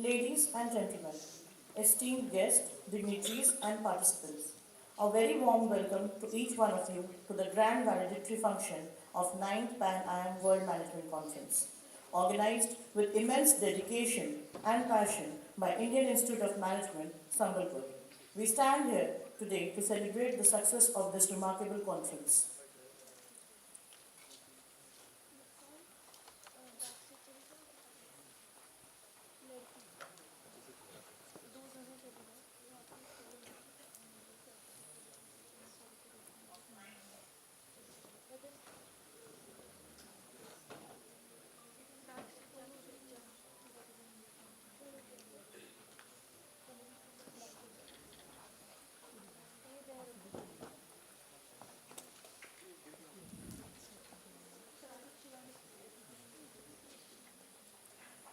Ladies and gentlemen, esteemed guests, dignitaries, and participants, a very warm welcome to each one of you to the grand valedictory function of 9th Pan IIM World Management Conference, organized with immense dedication and passion by Indian Institute of Management, Sambalpur. We stand here today to celebrate the success of this remarkable conference.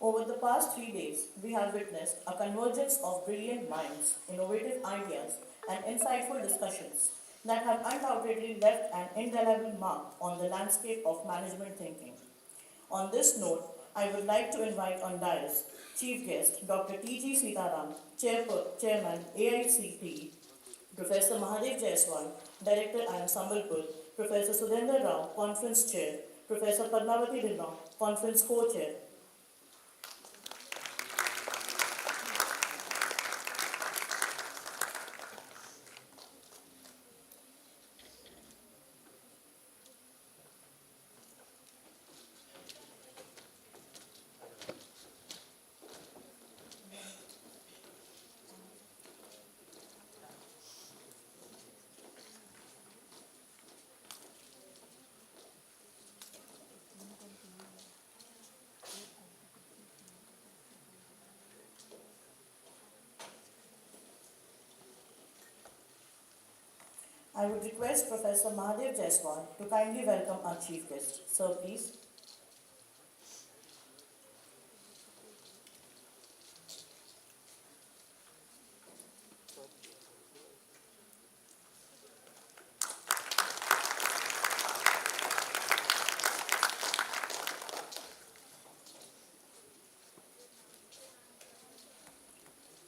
Over the past 3 days, we have witnessed a convergence of brilliant minds, innovative ideas, and insightful discussions that have undoubtedly left an indelible mark on the landscape of management thinking. On this note, I would like to invite on dais Chief Guest Dr. T.G. Sitaram, Chairman AICTE, Professor Mahadev Jaiswal, Director IIM Sambalpur, Professor Sudhender Rao, Conference Chair, Professor Padmavati Dhillon, Conference Co-Chair, I would request Professor Mahadev Jaiswal to kindly welcome our chief guest. Sir, please.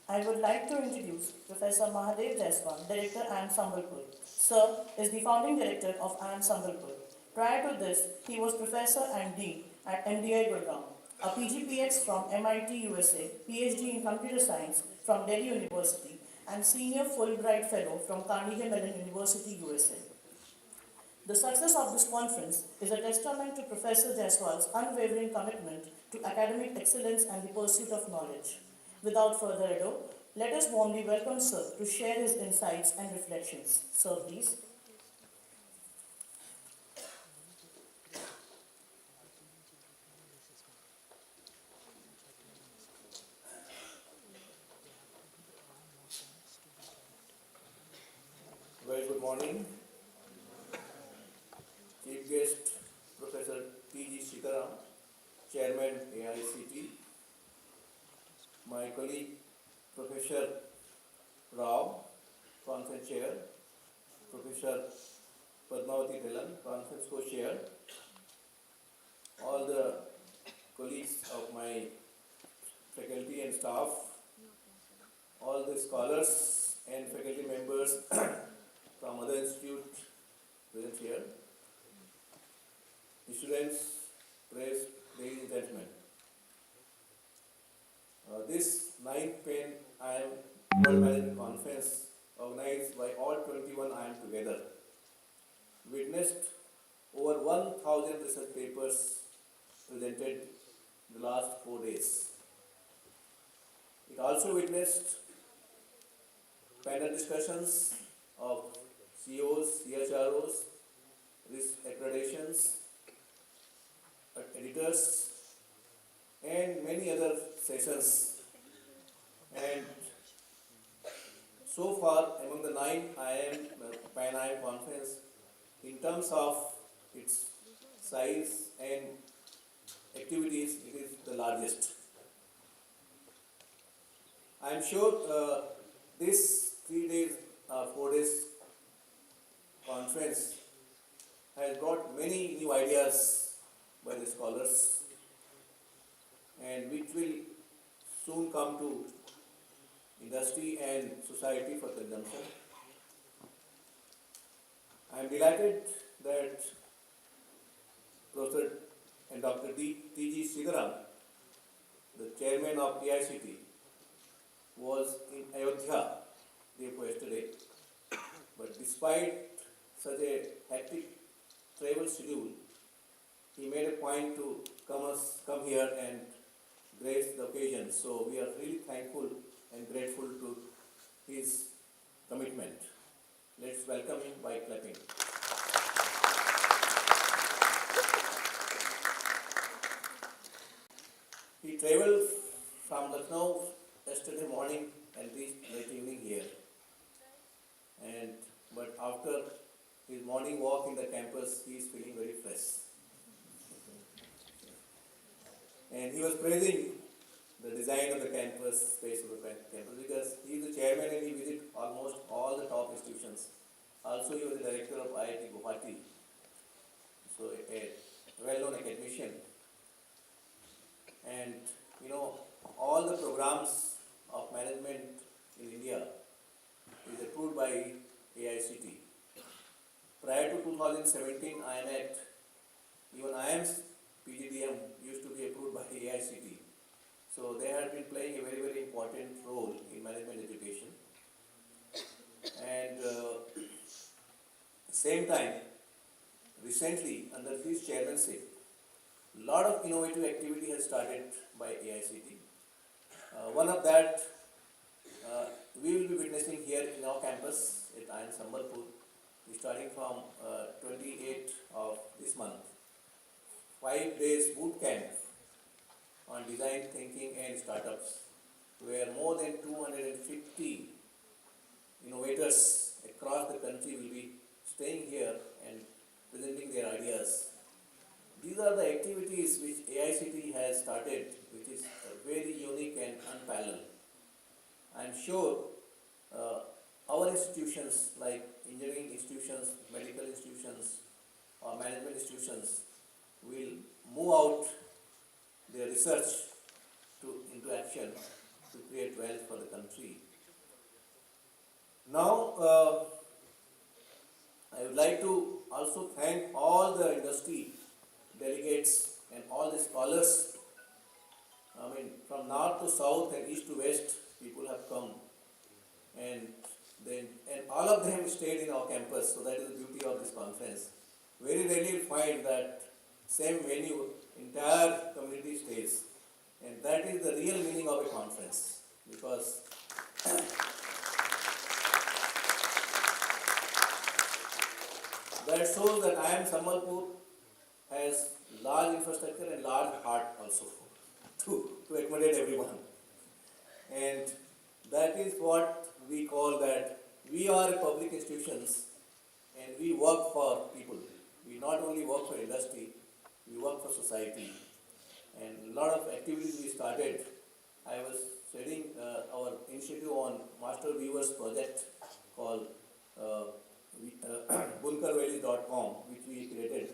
I would like to introduce Professor Mahadev Jaiswal, Director IIM Sambalpur. Sir is the founding director of IIM Sambalpur. Prior to this, he was professor and dean at MDI Gurgaon, a PGPX from MIT USA, PhD in computer science from Delhi University, and senior Fulbright fellow from Carnegie Mellon University, USA. The success of this conference is a testament to Professor Jaiswal's unwavering commitment to academic excellence and the pursuit of knowledge. Without further ado, let us warmly welcome Sir to share his insights and reflections. Sir, please. Very good morning. Chief guest Professor T.G. Sitaram, Chairman AICT, my colleague Professor Rao, Conference Chair, Professor Padmavati Dhillon, Conference Co-Chair, all the colleagues of my faculty and staff, all the scholars and faculty members from other institutes present here, students, press, ladies and gentlemen. This 9th Pan IIM World Management Conference, organized by all 21 IIM together, witnessed over 1,000 research papers presented in the last 4 days. It also witnessed panel discussions of COs, CHROs, risk accreditations, editors, and many other sessions. And so far, among the 9 Pan IIM Conference, in terms of its size and activities, it is the largest. I am sure this 3 days, 4 days conference has brought many new ideas by the scholars, and which will soon come to industry and society for consumption. I am delighted that Professor and Dr. T.G. Sigaram, the chairman of AICT, was in Ayodhya day before yesterday. But despite such a hectic travel schedule, he made a point to come here and grace the occasion. So we are really thankful and grateful to his commitment. Let's welcome him by clapping. He traveled from Lucknow yesterday morning and reached late evening here. But after his morning walk in the campus, he is feeling very fresh. And he was praising the design of the campus, space of the campus, because he is the chairman and he visited almost all the top institutions. Also, he was the director of IIT Guwahati, so a well-known academician. And all the programs of management in India is approved by AICT. Prior to 2017 IIM Act, even IIM's PGDM used to be approved by AICT. So they have been playing a very, very important role in management education. And same time, recently under his chairmanship, a lot of innovative activity has started by AICT. One of that we will be witnessing here in our campus at IIM Sambalpur, starting from 28th of this month. 5 days boot camp on design thinking and startups, where more than 250 innovators across the country will be staying here and presenting their ideas. These are the activities which AICT has started, which is very unique and unparalleled. I am sure our institutions like engineering institutions, medical institutions or management institutions will move out their research into action to create wealth for the country. Now, I would like to also thank all the industry delegates and all the scholars. I mean, from north to south and east to west, people have come, and all of them stayed in our campus. So that is the beauty of this conference. Very rarely you find that same venue, entire community stays, and that is the real meaning of a conference, because that shows that IIM Sambalpur has large infrastructure and large heart also to accommodate everyone. And that is what we call that we are public institutions and we work for people. We not only work for industry, we work for society. And a lot of activities we started. I was studying our initiative on Master Viewers project called bunkervalley.com, which we created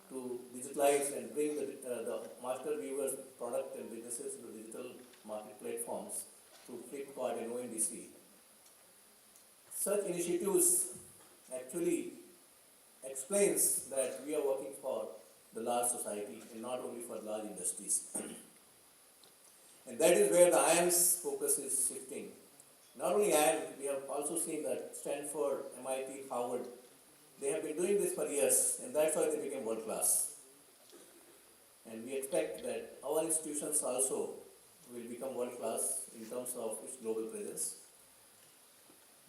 to digitalize and bring the Master Viewers product and businesses to digital market platforms through Flipkart and ONDC. Such initiatives actually explains that we are working for the large society and not only for large industries. And that is where the IIM's focus is shifting. Not only IIM, we have also seen that Stanford, MIT, Harvard, they have been doing this for years, and that's why they became world class. And we expect that our institutions also will become world class in terms of its global presence.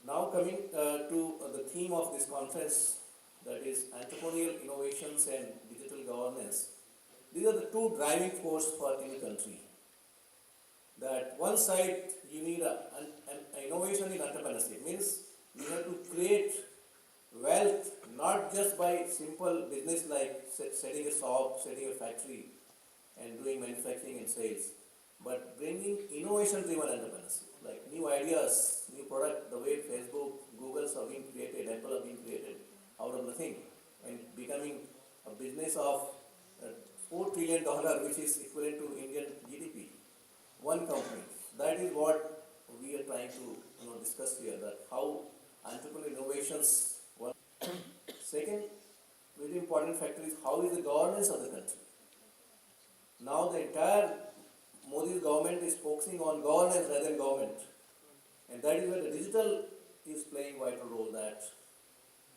Now coming to the theme of this conference, that is entrepreneurial innovations and digital governance. These are the two driving forces for any country. That one side you need an innovation in entrepreneurship, means you have to create wealth not just by simple business like setting a shop, setting a factory and doing manufacturing and sales, but bringing innovation-driven entrepreneurship, like new ideas, new product, the way Facebook, Google's are being created, Apple are being created out of nothing and becoming a business of $4 trillion, which is equivalent to Indian GDP. One company. that is what we are trying to discuss here, that how entrepreneurial innovations work. Second very important factor is how is the governance of the country. Now the entire Modi's government is focusing on governance rather than government. And that is where the digital is playing vital role. That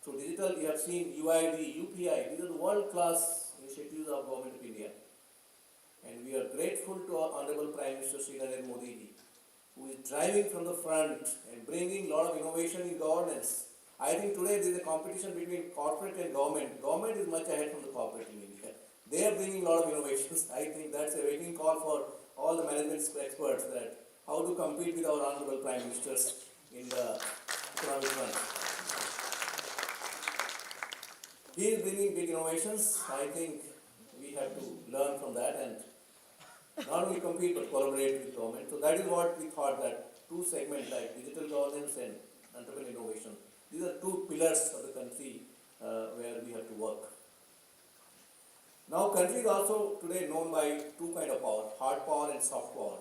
through digital you have seen UID, UPI, these are the world-class initiatives of Government of India. And we are grateful to our Honorable Prime Minister Sri Narendra Modi ji, who is driving from the front and bringing a lot of innovation in governance. I think today there is a competition between corporate and government. Government is much ahead from the corporate in India. They are bringing a lot of innovations. I think that's a waiting call for all the management experts, that how to compete with our Honorable Prime Ministers in the economic front. He is bringing big innovations. I think we have to learn from that and not only compete but collaborate with government. So that is what we thought, that two segments like digital governance and entrepreneurial innovation, these are two pillars of the country where we have to work. Now country is also today known by two kinds of power, hard power and soft power.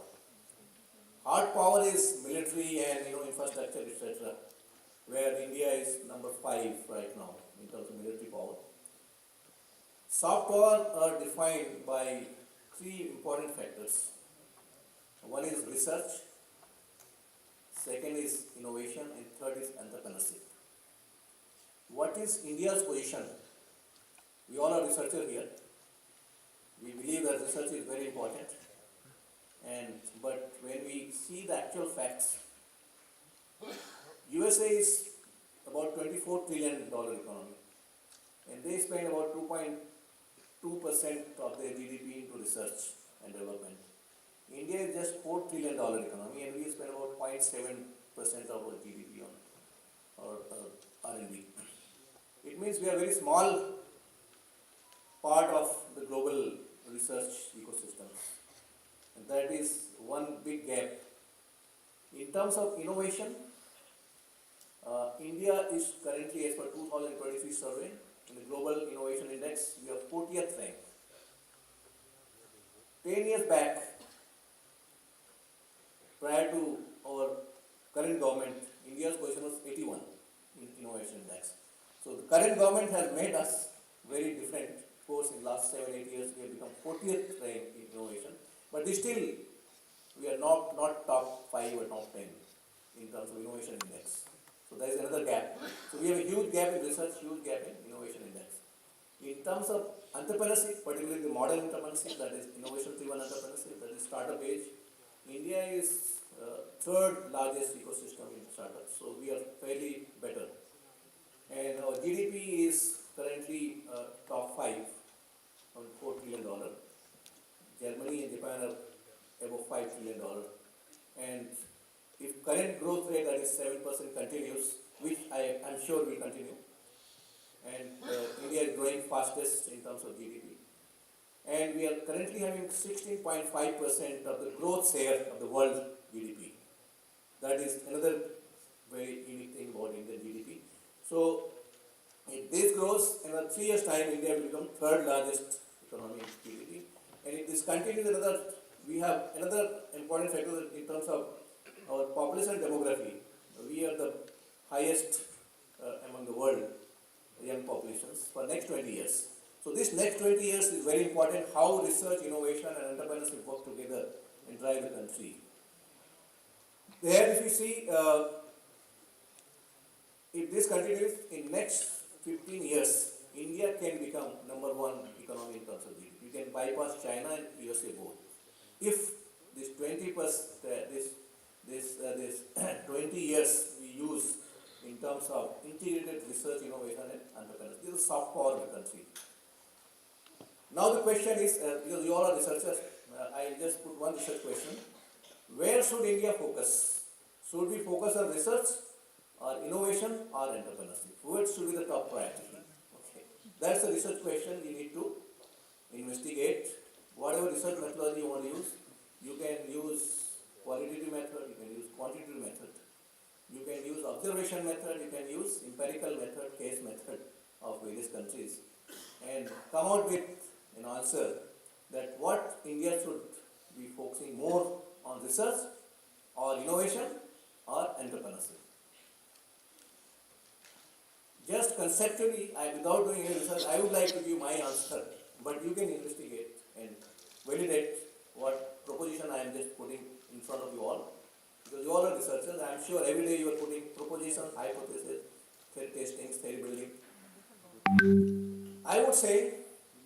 Hard power is military and infrastructure, etc., where India is number 5 right now in terms of military power. Soft power are defined by 3 important factors. One is research, second is innovation, and third is entrepreneurship. What is India's position? We all are researchers here. We believe that research is very important. But when we see the actual facts, USA is about $24 trillion economy, and they spend about 2.2% of their GDP into research and development. India is just $4 trillion economy, and we spend about 0.7% of our GDP on our R&D. It means we are a very small part of the global research ecosystem. And that is one big gap. In terms of innovation, India is currently, as per 2023 survey, in the Global Innovation Index, we are 40th rank. 10 years back, prior to our current government, India's position was 81 in Innovation Index. So the current government has made us very different. Of course, in the last 7-8 years, we have become 40th rank in innovation. But still, we are not top 5 or top 10 in terms of innovation index. So there is another gap. So we have a huge gap in research, huge gap in innovation index. In terms of entrepreneurship, particularly the modern entrepreneurship, that is innovation-driven entrepreneurship, that is startup age, India is third largest ecosystem in startups. So we are fairly better. And our GDP is currently top 5 on $4 trillion. Germany and Japan are above $5 trillion. And if current growth rate, that is 7%, continues, which I am sure will continue, and India is growing fastest in terms of GDP. And we are currently having 16.5% of the growth share of the world GDP. That is another very unique thing about Indian GDP. So if this grows, in 3 years' time, India will become third largest economy in GDP. And if this continues, we have another important factor in terms of our population demography. We are the highest among the world young populations for next 20 years. So this next 20 years is very important, how research, innovation and entrepreneurship work together and drive the country. There, if you see, if this continues in next 15 years, India can become number 1 economy in terms of GDP. You can bypass China and USA both. If this 20%, this 20 years we use in terms of integrated research, innovation and entrepreneurship. This is soft power of the country. Now the question is, because you all are researchers, I just put one research question. Where should India focus? Should we focus on research or innovation or entrepreneurship? Which should be the top priority? Okay. That's a research question we need to investigate. Whatever research methodology you want to use, you can use qualitative method, you can use quantitative method, you can use observation method, you can use empirical method, case method of various countries, and come out with an answer that what India should be focusing more on research or innovation or entrepreneurship. Just conceptually, without doing any research, I would like to give my answer, but you can investigate and validate what proposition I am just putting in front of you all. Because you all are researchers, I am sure every day you are putting propositions, hypotheses, theory testings, theory building. I would say,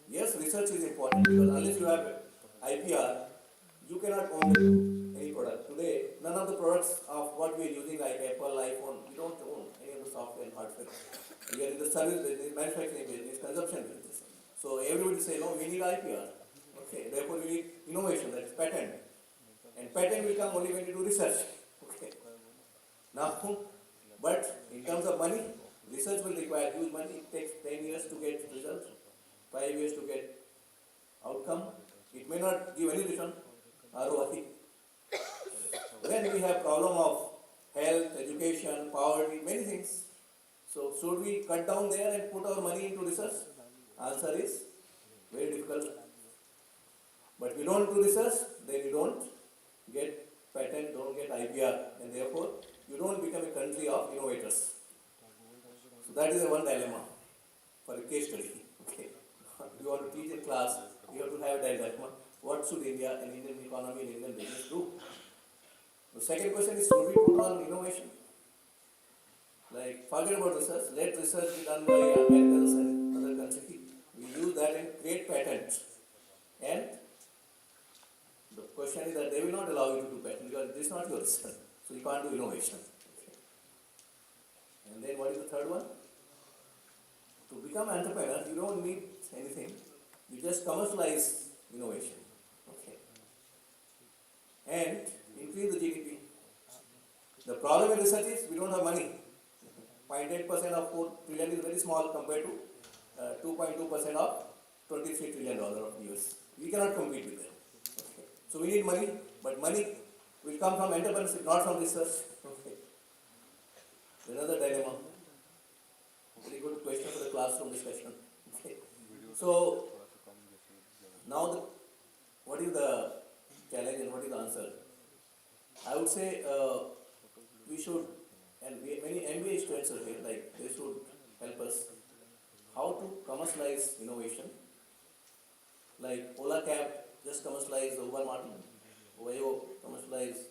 yes, research is important because unless you have IPR, you cannot own any product. Today, none of the products of what we are using like Apple, iPhone, we don't own any of the software and hardware. We are in the service business, manufacturing business, consumption business. So everybody say, no, we need IPR. Okay, therefore we need innovation, that is patent. And patent will come only when you do research. Okay. Now, but in terms of money, research will require huge money. It takes 10 years to get results, 5 years to get outcome. It may not give any return, ROI. Then we have problem of health, education, poverty, many things. So should we cut down there and put our money into research? Answer is very difficult. But we don't do research, then you don't get patent, don't get IPR, and therefore you don't become a country of innovators. So that is the one dilemma for a case study. Okay. You want to teach a class, you have to have that dilemma. What should India and Indian economy and Indian business do? The second question is, should we put on innovation? Like, forget about research, let research be done by Americans and other countries. We use that and create patents. And the question is that they will not allow you to do patent because this is not your research. So you can't do innovation. Okay. And then what is the third one? To become entrepreneur, you don't need anything. You just commercialize innovation. Okay. And increase the GDP. The problem with research is we don't have money. 0.8% of 4 trillion is very small compared to 2.2% of $23 trillion of US. We cannot compete with them. Okay. So we need money, but money will come from entrepreneurship, not from research. Okay. Another dilemma. Very good question for the classroom discussion. Okay. So now what is the challenge and what is the answer? I would say we should, and many MBA students are here, like they should help us how to commercialize innovation. Like Ola Cab just commercialize the Uber model, Oyo commercialize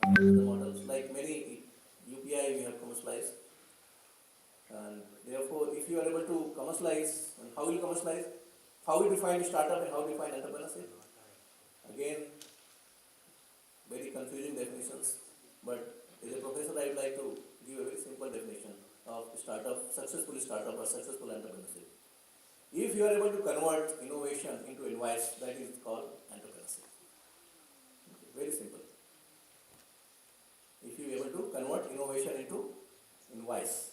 other models, like many UPI we have commercialized. And therefore, if you are able to commercialize, and how will you commercialize? How we define startup and how we define entrepreneurship? Again, very confusing definitions, but as a professor, I would like to give a very simple definition of startup, successful startup or successful entrepreneurship. If you are able to convert innovation into invoice, that is called entrepreneurship. Very simple. If you are able to convert innovation into invoice,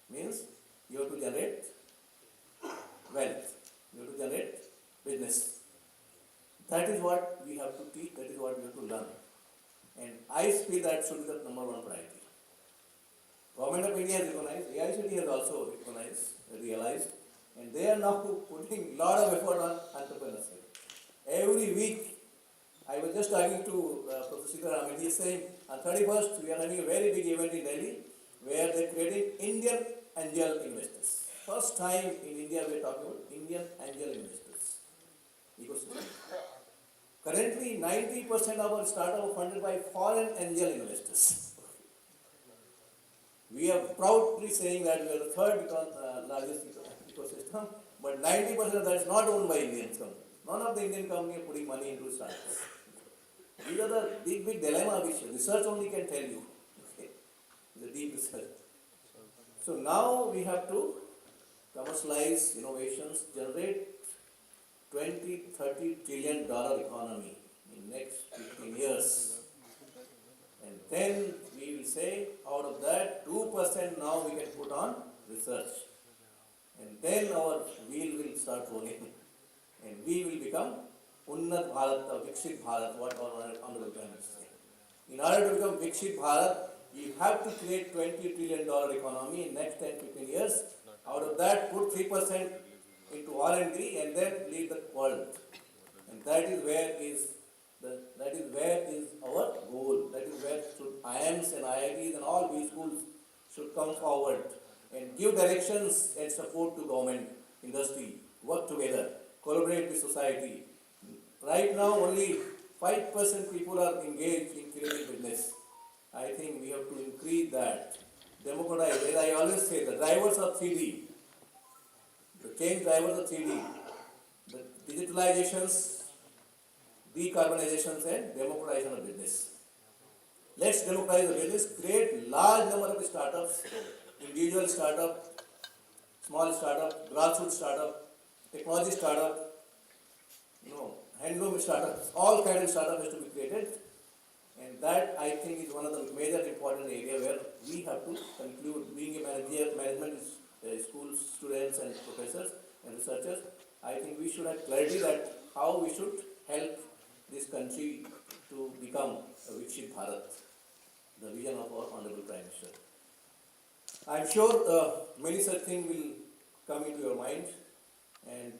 means you have to generate wealth, you have to generate business. That is what we have to teach, that is what we have to learn. And I feel that should be the number one priority. Government of India has recognized, AICT has also realized, and they are now putting a lot of effort on entrepreneurship. Every week, I was just talking to Professor Sitaram, and he is saying, on 31st, we are having a very big event in Delhi, where they are creating Indian angel investors. First time in India, we are talking about Indian angel investors ecosystem. Currently, 90% of our startup are funded by foreign angel investors. We are proudly saying that we are the third largest ecosystem, but 90% of that is not owned by Indians. None of the Indian companies are putting money into startups. These are the big dilemma which research only can tell you. Okay. The deep research. So now we have to commercialize innovations, generate $20-30 trillion economy in next 15 years. And then we will say, out of that, 2% now we can put on research. And then our wheel will start rolling. And we will become Unnat Bharat or Vikshit Bharat, what our Honorable Prime Minister said. In order to become Vikshit Bharat, you have to create $20 trillion economy in next 10-15 years. Out of that, put 3% into R&D and then lead the world. And that is where is That is where is our goal. That is where should IIMs and IITs and all B schools should come forward and give directions and support to government, industry, work together, collaborate with society. Right now, only 5% people are engaged in creative business. I think we have to increase that, democratize. As I always say, the drivers of 3D, the change drivers of 3D, the digitalizations, decarbonizations, and democratization of business. Let's democratize the business, create large number of startups, individual startup, small startup, grassroots startup, technology startup, handloom startups, all kinds of startups has to be created. And that I think is one of the major important area where we have to conclude, being a management school students and professors and researchers, I think we should have clarity that how we should help this country to become a Vikshit Bharat, the vision of our Honorable Prime Minister. I am sure many such things will come into your mind, and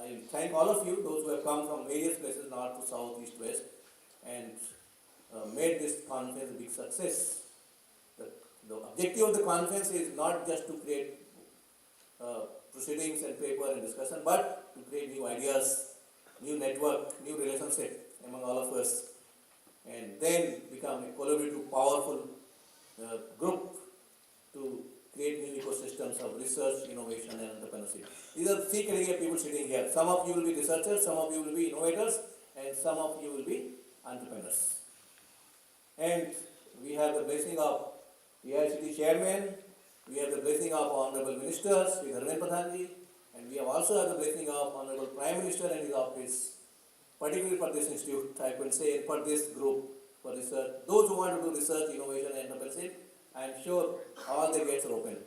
I thank all of you, those who have come from various places, north to south, east, west, and made this conference a big success. The objective of the conference is not just to create proceedings and paper and discussion, but to create new ideas, new network, new relationship among all of us, and then become a collaborative, powerful group to create new ecosystems of research, innovation, and entrepreneurship. These are the three category of people sitting here. Some of you will be researchers, some of you will be innovators, and some of you will be entrepreneurs. And we have the blessing of AICT chairman, we have the blessing of Honorable Ministers, Sri Dharmendra Pradhanji, and we have also have the blessing of Honorable Prime Minister and his office, particularly for this institute, I could say, for this group, for research. Those who want to do research, innovation, and entrepreneurship, I am sure all the gates are open.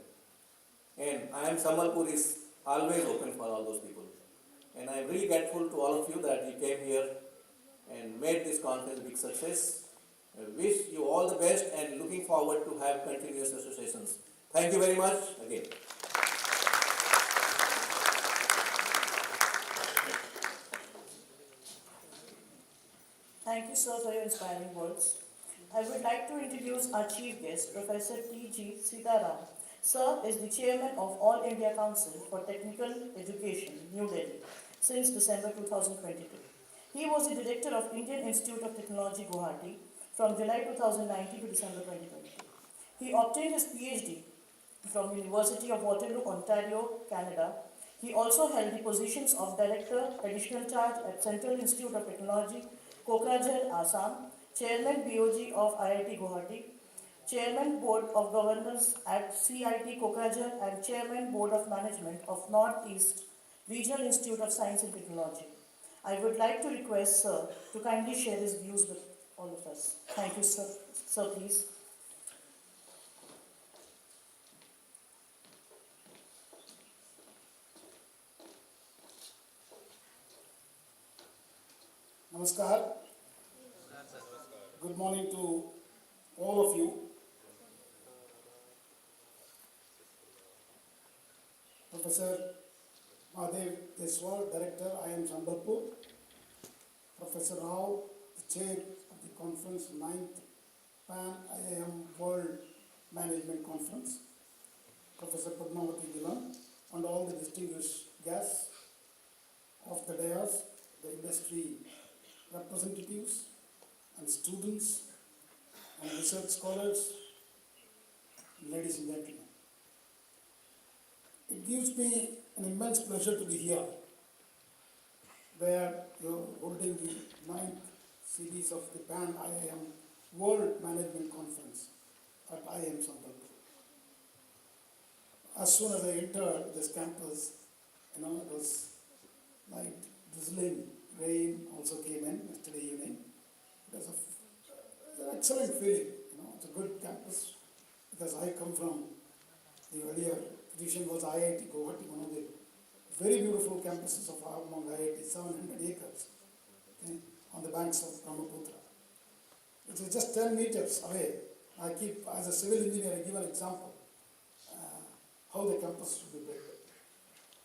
And IIM Sambalpur is always open for all those people. And I am really grateful to all of you that you came here and made this conference a big success. I wish you all the best and looking forward to have continuous associations. Thank you very much again. Thank you, sir, for your inspiring words. I would like to introduce our chief guest, Professor T.G. Sitaram. Sir is the chairman of All India Council for Technical Education, New Delhi, since December 2022. He was the director of Indian Institute of Technology, Guwahati, from July 2019 to December 2022. He obtained his PhD from University of Waterloo, Ontario, Canada. He also held the positions of Director, Additional Charge at Central Institute of Technology, Kokrajhar, Assam, Chairman BOG of IIT Guwahati, Chairman Board of Governors at CIT Kokrajhar, and Chairman Board of Management of Northeast Regional Institute of Science and Technology. I would like to request Sir to kindly share his views with all of us. Thank you, sir. Sir, please. Namaskar. Good morning to all of you. Professor Mahadev Deswal, Director, IIM Sambalpur. Professor Rao, the Chair of the Conference, 9th Pan IIM World Management Conference. Professor Padmavati Gilan, and all the distinguished guests of the dais, the industry representatives and students and research scholars, ladies and gentlemen. It gives me an immense pleasure to be here, where you're holding the 9th series of the Pan IIM World Management Conference at IIM Sambalpur. As soon as I entered this campus, it was light, drizzling, rain also came in yesterday evening. It was an excellent feeling, it's a good campus, because I come from the earlier tradition was IIT Guwahati, one of the very beautiful campuses of among IIT, 700 acres, okay, on the banks of Brahmaputra. It is just 10 meters away. I keep, as a civil engineer, I give an example how the campus should be built.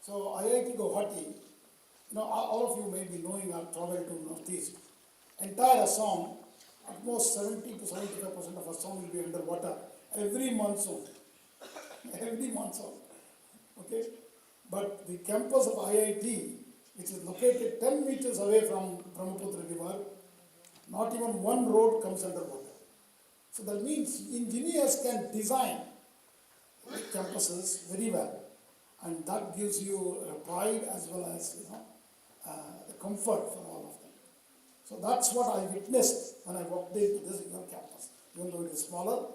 So IIT Guwahati all of you may be knowing our travel to Northeast. Entire Assam, almost 70 to 75% of Assam will be underwater every monsoon. Every monsoon. Okay? But the campus of IIT, which is located 10 meters away from Brahmaputra River, not even one road comes underwater. So that means engineers can design campuses very well, and that gives you pride as well as the comfort for all of them. So that's what I witnessed when I walked into this campus, even though it is smaller.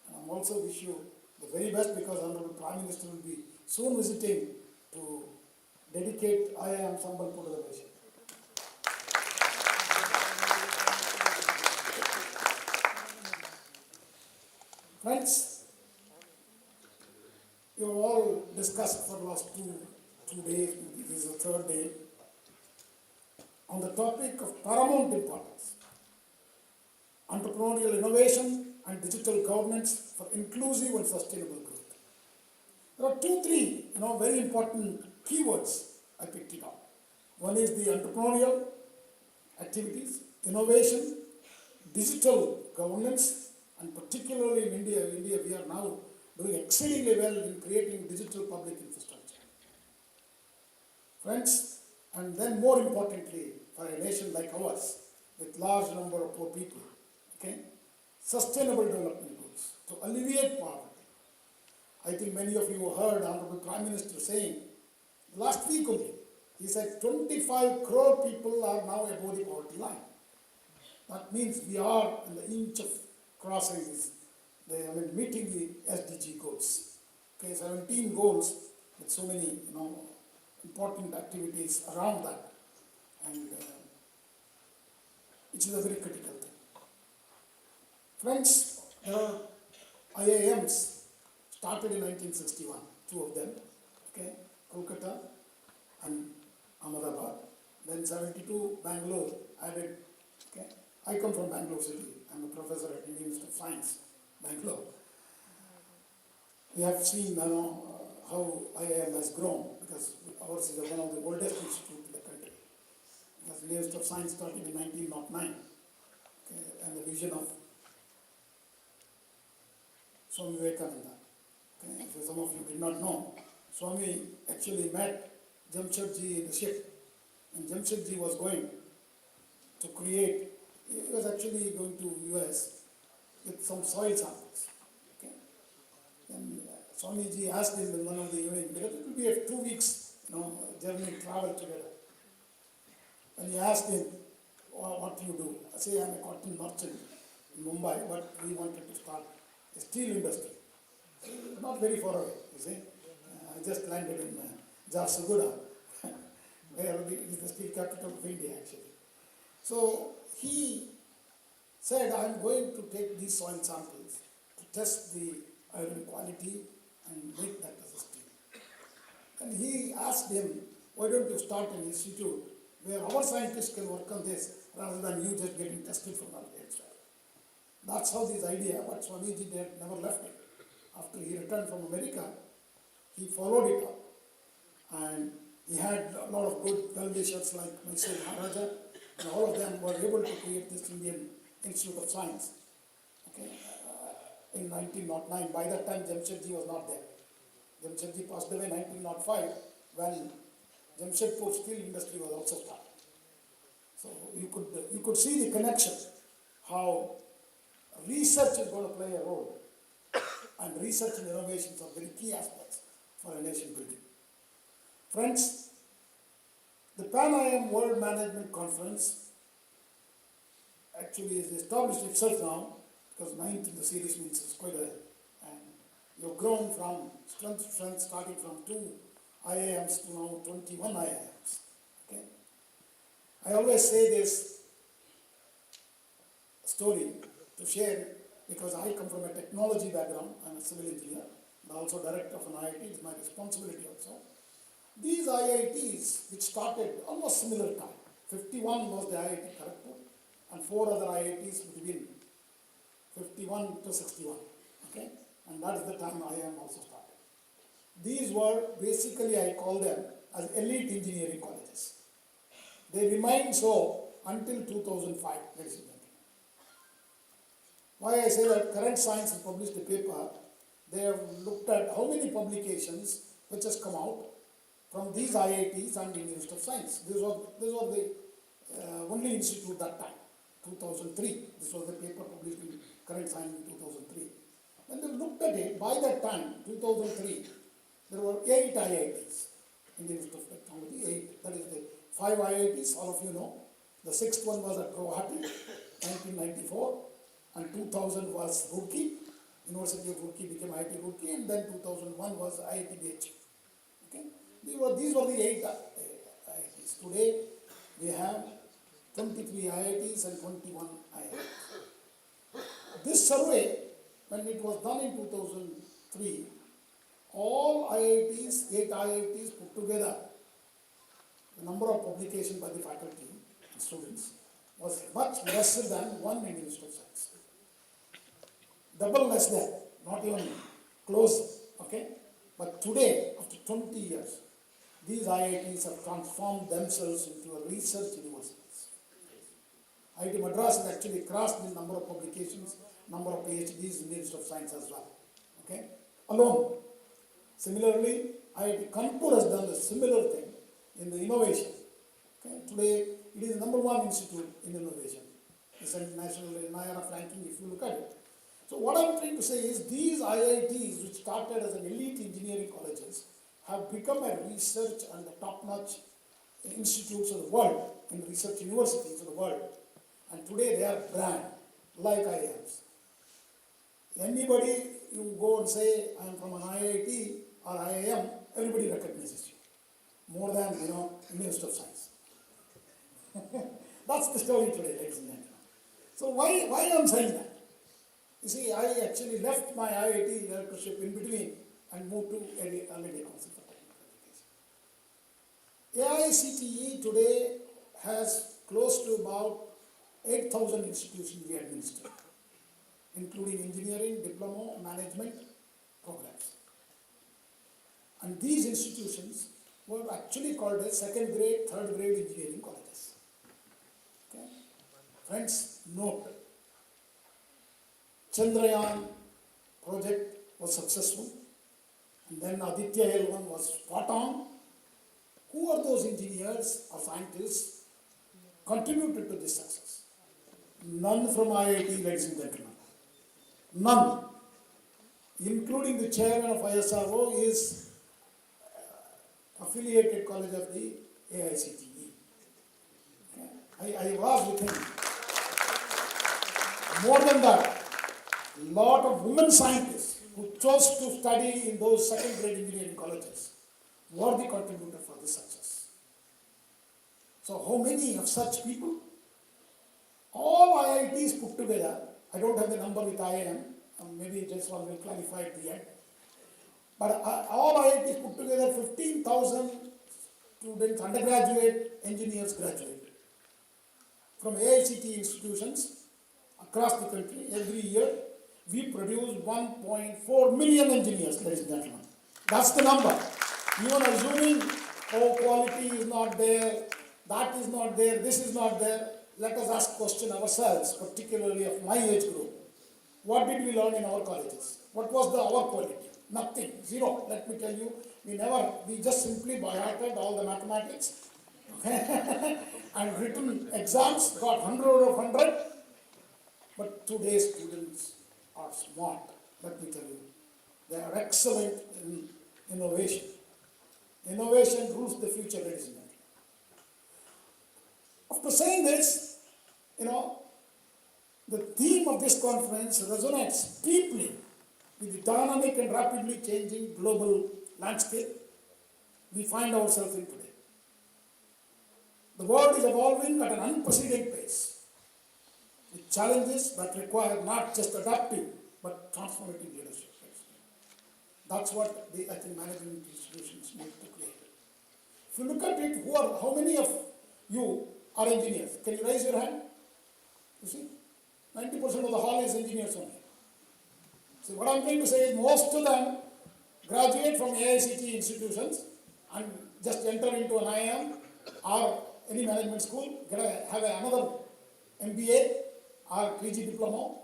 And I also wish you the very best, because Honorable Prime Minister will be soon visiting to dedicate IIM Sambalpur to the nation. Friends, you have all discussed for the last two days, this is the third day, on the topic of paramount importance, entrepreneurial innovation and digital governance for inclusive and sustainable growth. There are three very important keywords I picked it up. One is the entrepreneurial activities, innovation, digital governance, and particularly in India, we are now doing exceedingly well in creating digital public infrastructure. Friends, and then more importantly, for a nation like ours, with large number of poor people, okay, sustainable development goals to alleviate poverty. I think many of you heard Honorable Prime Minister saying, last week only, he said 25 crore people are now above the poverty line. That means we are in the inch of crossing this, meeting the SDG goals. Okay, 17 goals with so many, important activities around that, and which is a very critical thing. Friends, there are IIMs started in 1961, two of them, okay, Kolkata and Ahmedabad. Then 72, Bangalore added, okay. I come from Bangalore city. I'm a professor at Indian Institute of Science, Bangalore. We have seen how IIM has grown, because ours is one of the oldest institutes in the country. Because Indian Institute of Science started in 1909, okay, and the vision of Swami Vivekananda. Okay, so some of you did not know, Swami actually met Jamshedji in the ship, and Jamshedji was going to create. He was actually going to US with some soil samples. Okay, then Swamiji asked him in one of the evenings, because it will be a 2 weeks, journey travel together. And he asked him, what do you do? I say, I'm a cotton merchant in Mumbai, but we wanted to start a steel industry. Not very far away, you see. I just landed in Jharsuguda, where it is the steel capital of India, actually. So he said, I'm going to take these soil samples to test the iron quality and make that as a steel. And he asked him, why don't you start an institute where our scientists can work on this rather than you just getting tested from elsewhere. That's how this idea, but Swamiji never left it. After he returned from America, he followed it up. And he had a lot of good well-wishers like Mysore Maharaja, and all of them were able to create this Indian Institute of Science, okay, in 1909. By that time, Jamshedji was not there. Jamshedji passed away in 1905 when Jamshedpur steel industry was also started. So you could see the connection, how research is going to play a role, and research and innovations are very key aspects for a nation building. Friends, the Pan IIM World Management Conference actually is established itself now, because 9th in the series means it's quite a, and you've grown from strength to strength, starting from 2 IIMs to now 21 IIMs. Okay? I always say this story to share, because I come from a technology background. I'm a civil engineer, and also director of an IIT. It's my responsibility also. These IITs, which started almost similar time, 51 was the IIT Kharagpur, and 4 other IITs between 51 to 61, okay? And that is the time IIM also started. These were basically, I call them as elite engineering colleges. They remained so until 2005, ladies and gentlemen. Why I say that current science has published a paper, they have looked at how many publications which has come out from these IITs and Indian Institute of Science. This was the only institute that time, 2003. This was the paper published in current science in 2003. When they looked at it, by that time, 2003, there were 8 IITs, Indian Institute of Technology, 8. That is the 5 IITs, all of you know. The 6th one was at Guwahati, 1994, and 2000 was Roorkee. University of Roorkee became IIT Roorkee, and then 2001 was IIT BH. Okay? These were the 8 IITs. Today, we have 23 IITs and 21 IITs. This survey, when it was done in 2003, all IITs, 8 IITs put together, the number of publications by the faculty and students was much lesser than one Indian Institute of Science. Double less than, not even close, okay? But today, after 20 years, these IITs have transformed themselves into a research universities. IIT Madras has actually crossed the number of publications, number of PhDs in the Institute of Science as well, okay? Alone. Similarly, IIT Kanpur has done a similar thing in the innovation. Okay? Today, it is the number 1 institute in innovation. It's a national NIRF ranking if you look at it. So what I'm trying to say is these IITs, which started as an elite engineering colleges, have become a research and the top-notch institutes of the world, and research universities of the world. And today they are brand, like IIMs. Anybody you go and say, I'm from an IIT or IIM, everybody recognizes you. More than, Indian Institute of Science. That's the story today, ladies and gentlemen. So why I'm saying that? You see, I actually left my IIT lectureship in between and moved to Early Day Council for Technical Education. AICTE today has close to about 8,000 institutions we administer, including engineering, diploma, management programs. And these institutions were actually called as 2nd grade, 3rd grade engineering colleges. Okay? Friends, note, Chandrayaan project was successful, and then Aditya L1 was spot on. Who are those engineers or scientists contributed to this success? None from IIT, ladies and gentlemen. None. Including the chairman of ISRO is affiliated college of the AICTE. Okay? I was with him. More than that, a lot of women scientists who chose to study in those 2nd grade engineering colleges were the contributor for this success. So how many of such people? All IITs put together, I don't have the number with IIM, maybe Jaiswal will clarify at the end. But all IITs put together, 15,000 students, undergraduate engineers graduate from AICT institutions across the country. Every year, we produce 1.4 million engineers, ladies and gentlemen. That's the number. Even assuming, quality is not there, that is not there, this is not there, let us ask question ourselves, particularly of my age group. What did we learn in our colleges? What was our quality? Nothing, 0. Let me tell you, we just simply by hearted all the mathematics and written exams, got 100 of 100. But today's students are smart, let me tell you. They are excellent in innovation. Innovation rules the future, ladies and gentlemen. After saying this, the theme of this conference resonates deeply with the dynamic and rapidly changing global landscape we find ourselves in today. The world is evolving at an unprecedented pace, with challenges that require not just adaptive, but transformative leadership. That's what I think management institutions need to create. If you look at it, how many of you are engineers? Can you raise your hand? You see, 90% of the hall is engineers only. So what I'm trying to say is most of them graduate from AICT institutions and just enter into an IIM or any management school, have another MBA or PG diploma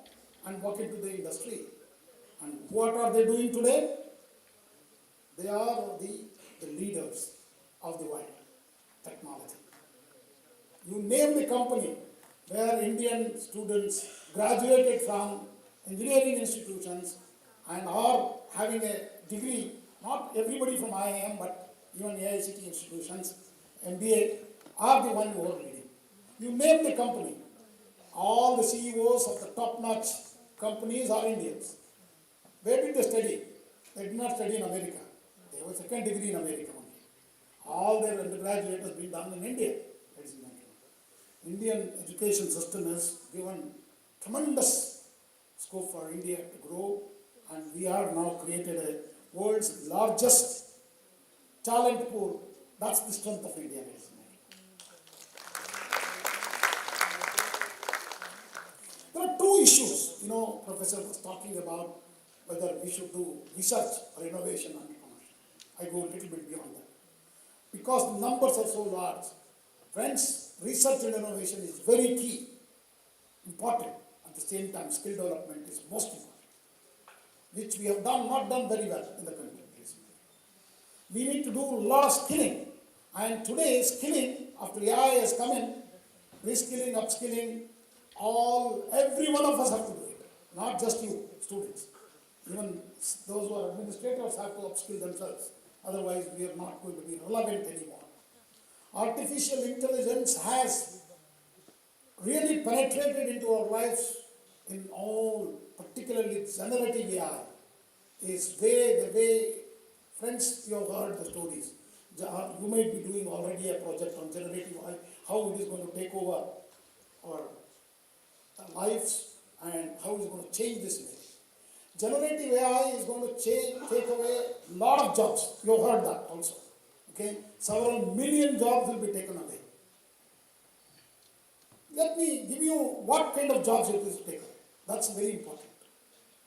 and walk into the industry. And what are they doing today? They are the leaders of the world technology. You name the company where Indian students graduated from engineering institutions and are having a degree, not everybody from IIM, but even AICT institutions, MBA, are the one who are leading. You name the company, all the CEOs of the top-notch companies are Indians. Where did they study? They did not study in America. They have a second degree in America only. All their undergraduate has been done in India. Ladies and gentlemen. Indian education system has given tremendous scope for India to grow, and we have now created a world's largest talent pool. That's the strength of India, ladies and gentlemen. There are two issues, Professor was talking about whether we should do research or innovation and commercial. I go a little bit beyond that. Because the numbers are so large, friends, research and innovation is very key, important. At the same time, skill development is most important, which we have not done very well in the country. We need to do a lot of skilling. And today, skilling, after AI has come in, reskilling, upskilling, every one of us have to do it. Not just you, students. Even those who are administrators have to upskill themselves. Otherwise, we are not going to be relevant anymore. Artificial intelligence has really penetrated into our lives in all, particularly generative AI, is the way, friends, you have heard the stories. You might be doing already a project on generative AI, how it is going to take over our lives and how it is going to change this way. Generative AI is going to take away a lot of jobs. You have heard that also. Okay? Several million jobs will be taken away. Let me give you what kind of jobs it will take away. That's very important.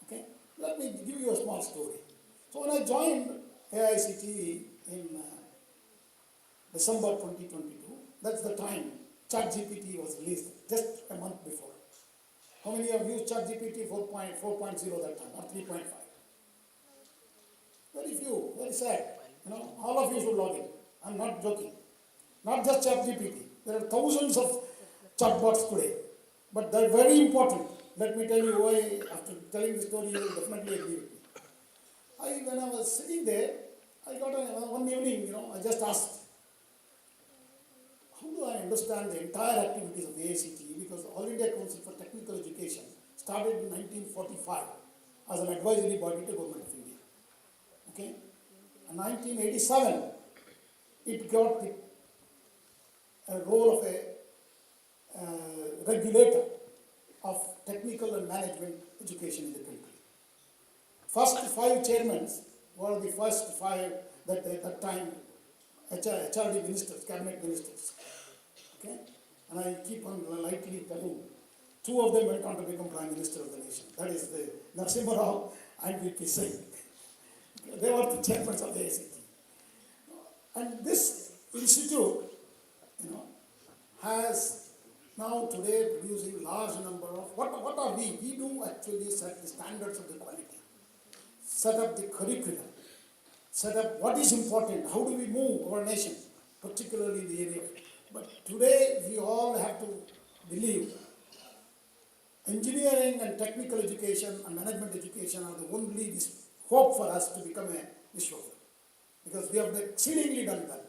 Okay? Let me give you a small story. So when I joined AICT in December 2022, that's the time ChatGPT was released, just a month before. How many have used ChatGPT 4.0 that time, or 3.5? Very few, very sad. All of you should log in. I'm not joking. Not just ChatGPT. There are thousands of chatbots today. But they're very important. Let me tell you why, after telling the story, you will definitely agree with me. When I was sitting there, I got one evening, I just asked, how do I understand the entire activities of the AICT? Because the All India Council for Technical Education started in 1945 as an advisory body to Government of India. Okay? In 1987, it got the role of a regulator of technical and management education in the country. First 5 chairmen were the first 5 that at that time HRD ministers, cabinet ministers. Okay? And I keep on lightly telling, 2 of them went on to become Prime Minister of the nation. That is the Narasimha Rao and VP Singh. They were the chairmen of the AICT. And this institute, has now today producing large number of, what are we? We do actually set the standards of the quality, set up the curriculum, set up what is important, how do we move our nation, particularly in the area. But today we all have to believe engineering and technical education and management education are the only hope for us to become a Vishwaguru, because we have exceedingly done well.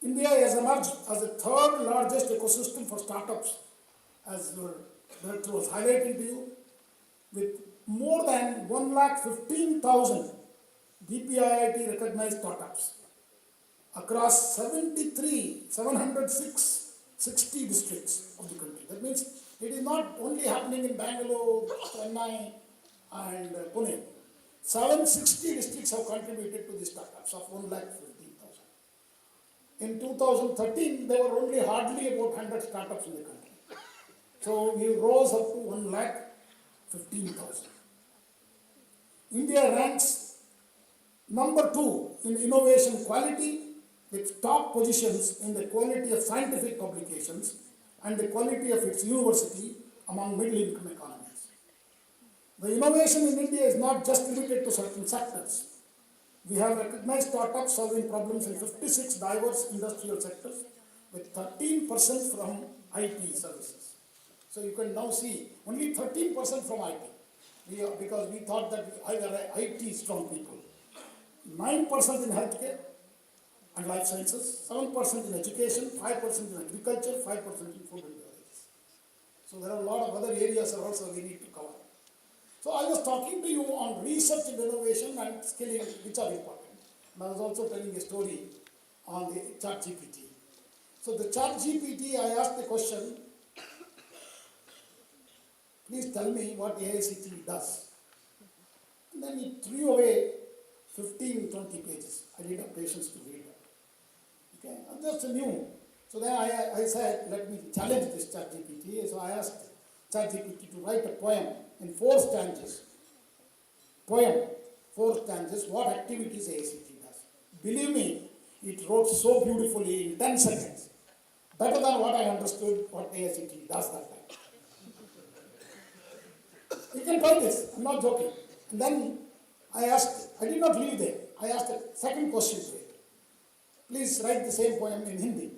India has emerged as the 3rd largest ecosystem for startups, as your director was highlighting to you, with more than 1,15,000 DPIIT recognized startups across 760 districts of the country. That means it is not only happening in Bangalore, Chennai, and Pune. 760 districts have contributed to the startups of 1,15,000. In 2013, there were only hardly about 100 startups in the country. So we rose up to 1,15,000. India ranks number 2 in innovation quality with top positions in the quality of scientific publications and the quality of its university among middle-income economies. The innovation in India is not just limited to certain sectors. We have recognized startups solving problems in 56 diverse industrial sectors, with 13% from IT services. So you can now see only 13% from IT, because we thought that we were IT strong people. 9% in healthcare and life sciences, 7% in education, 5% in agriculture, 5% in food and beverages. So there are a lot of other areas also we need to cover. So I was talking to you on research and innovation and skilling, which are important. And I was also telling a story on the ChatGPT. So the ChatGPT, I asked the question, please tell me what AICT does. And then he threw away 15, 20 pages. I didn't have patience to read that. Okay, I'm just new. So then I said, let me challenge this ChatGPT. So I asked ChatGPT to write a poem in 4 stanzas. Poem, 4 stanzas, what activities AICT does. Believe me, it wrote so beautifully in 10 seconds. Better than what I understood what AICT does that time. You can try this, I'm not joking. And then I asked, I did not leave there. I asked a second question to it. Please write the same poem in Hindi.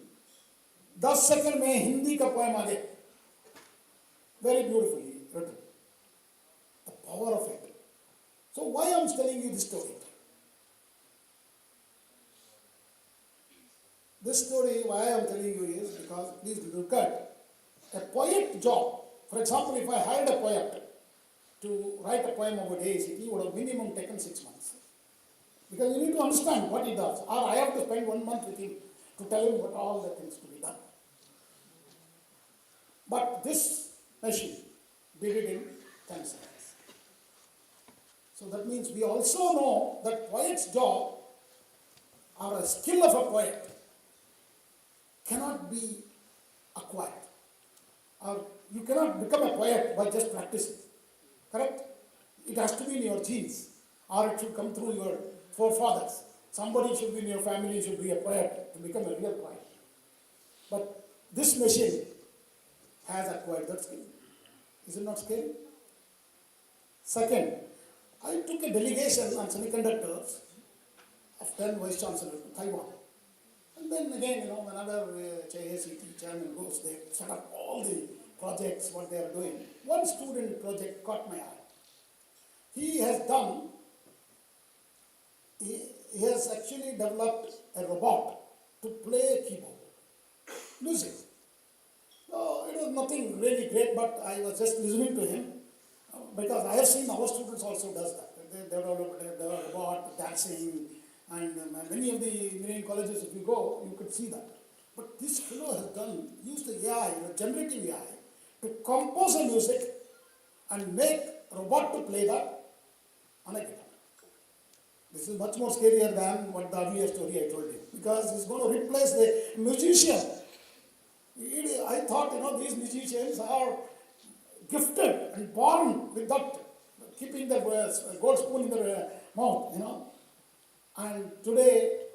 10 second में हिंदी का poem आ गया. Very beautifully written. The power of it. So why I am telling you this story? This story, why I am telling you is because, please look at a poet job. For example, if I hired a poet to write a poem about AICT, he would have minimum taken 6 months. Because you need to understand what he does. Or I have to spend 1 month with him to tell him what all the things to be done. But this machine did it in 10 seconds. So that means we also know that poet's job or a skill of a poet cannot be acquired. Or you cannot become a poet by just practicing. Correct? It has to be in your genes, or it should come through your forefathers. Somebody should be in your family, should be a poet to become a real poet. But this machine has acquired that skill. Is it not scary? Second, I took a delegation on semiconductors of 10 vice chancellors to Taiwan. And then again, whenever AICT chairman goes, they set up all the projects, what they are doing. One student project caught my eye. He has actually developed a robot to play keyboard, music. So it was nothing really great, but I was just listening to him because I have seen our students also does that. They developed a robot, dancing, and many of the engineering colleges, if you go, you could see that. But this fellow has used the AI, generative AI, to compose a music and make a robot to play that on a guitar. This is much more scarier than what the earlier story I told you, because it's going to replace the musician. I thought, these musicians are gifted and born with that, keeping the gold spoon in their mouth, And today,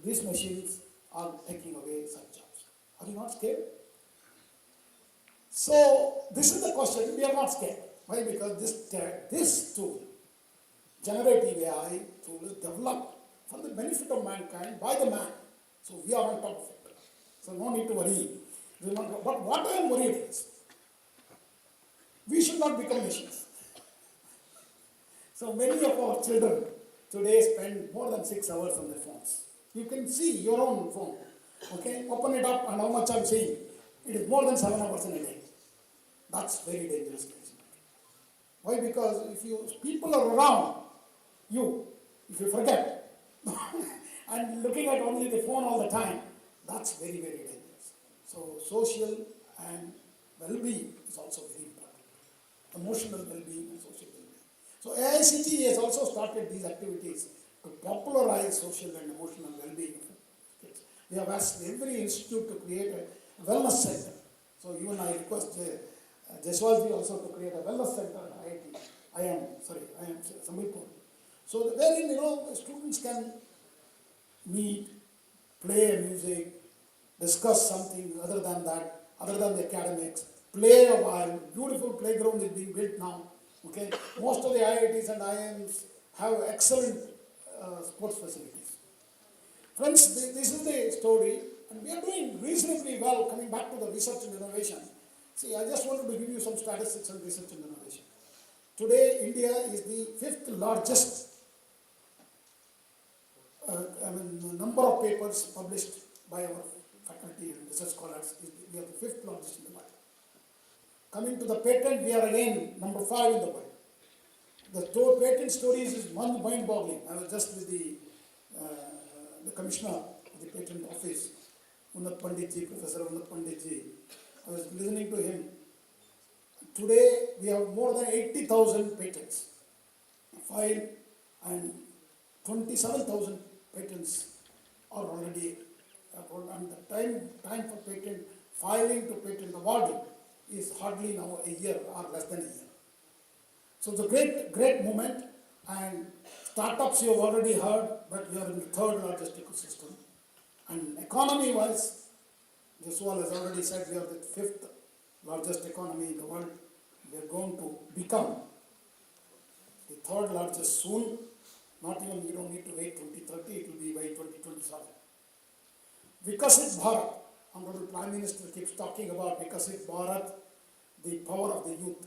these machines are taking away such jobs. Are you not scared? So, this is the question. We are not scared. Why? Because this tool, generative AI tool, is developed for the benefit of mankind by the man. So, we are on top of it. So, no need to worry. But what I am worried is, we should not become machines. So, many of our children today spend more than 6 hours on their phones. You can see your own phone. Okay, open it up and how much I'm saying. It is more than 7 hours in a day. That's very dangerous. Why? Because if people are around you, if you forget, and looking at only the phone all the time, that's very, very dangerous. So social and well-being is also very important. Emotional well-being and social well-being. So AICT has also started these activities to popularize social and emotional well-being of kids. We have asked every institute to create a wellness center. So you and I request Jaiswalji also to create a wellness center at IIM Sambalpur. So wherein students can meet, play music, discuss something other than that, other than the academics, play a while. Beautiful playground is being built now. Okay, most of the IITs and IIMs have excellent sports facilities. Friends, this is the story, and we are doing reasonably well. Coming back to the research and innovation, see, I just wanted to give you some statistics on research and innovation. Today, India is the fifth largest number of papers published by our faculty and research scholars. We are the fifth largest in the world. Coming to the patent, we are again number 5 in the world. The patent stories is mind-boggling. I was just with the commissioner of the patent office, Unnat Panditji, Professor Unnat Panditji. I was listening to him. Today, we have more than 80,000 patents filed, and 27,000 patents are already, and the time for patent filing to patent awarding is hardly now a year or less than a year. So it's a great moment, and startups you have already heard, but we are in the third largest ecosystem. And economy-wise, Jaswal has already said we are the fifth largest economy in the world. We are going to become the third largest soon. Not even, we don't need to wait 2030, it will be by 2027. Vikasit Bharat, Honorable Prime Minister keeps talking about Vikasit Bharat, the power of the youth.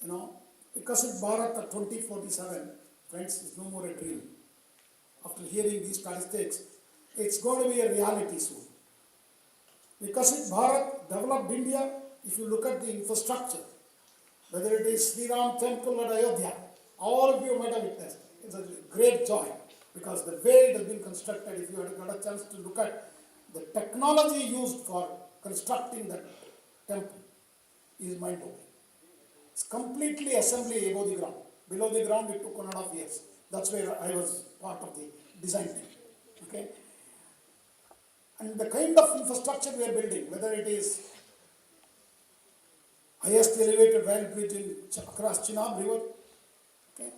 You know, Vikasit Bharat at 2047, friends, is no more a dream. After hearing these statistics, it's going to be a reality soon. Vikasit Bharat, developed India, if you look at the infrastructure, whether it is Sri Ram Temple or Ayodhya, all of you might have witnessed. It's a great joy because the way it has been constructed, if you had got a chance to look at the technology used for constructing that temple, is mind-blowing. It's completely assembly above the ground. Below the ground, it took 1.5 years. That's where I was part of the design team. Okay? And the kind of infrastructure we are building, whether it is highest elevated rail bridge across Chenab River, okay?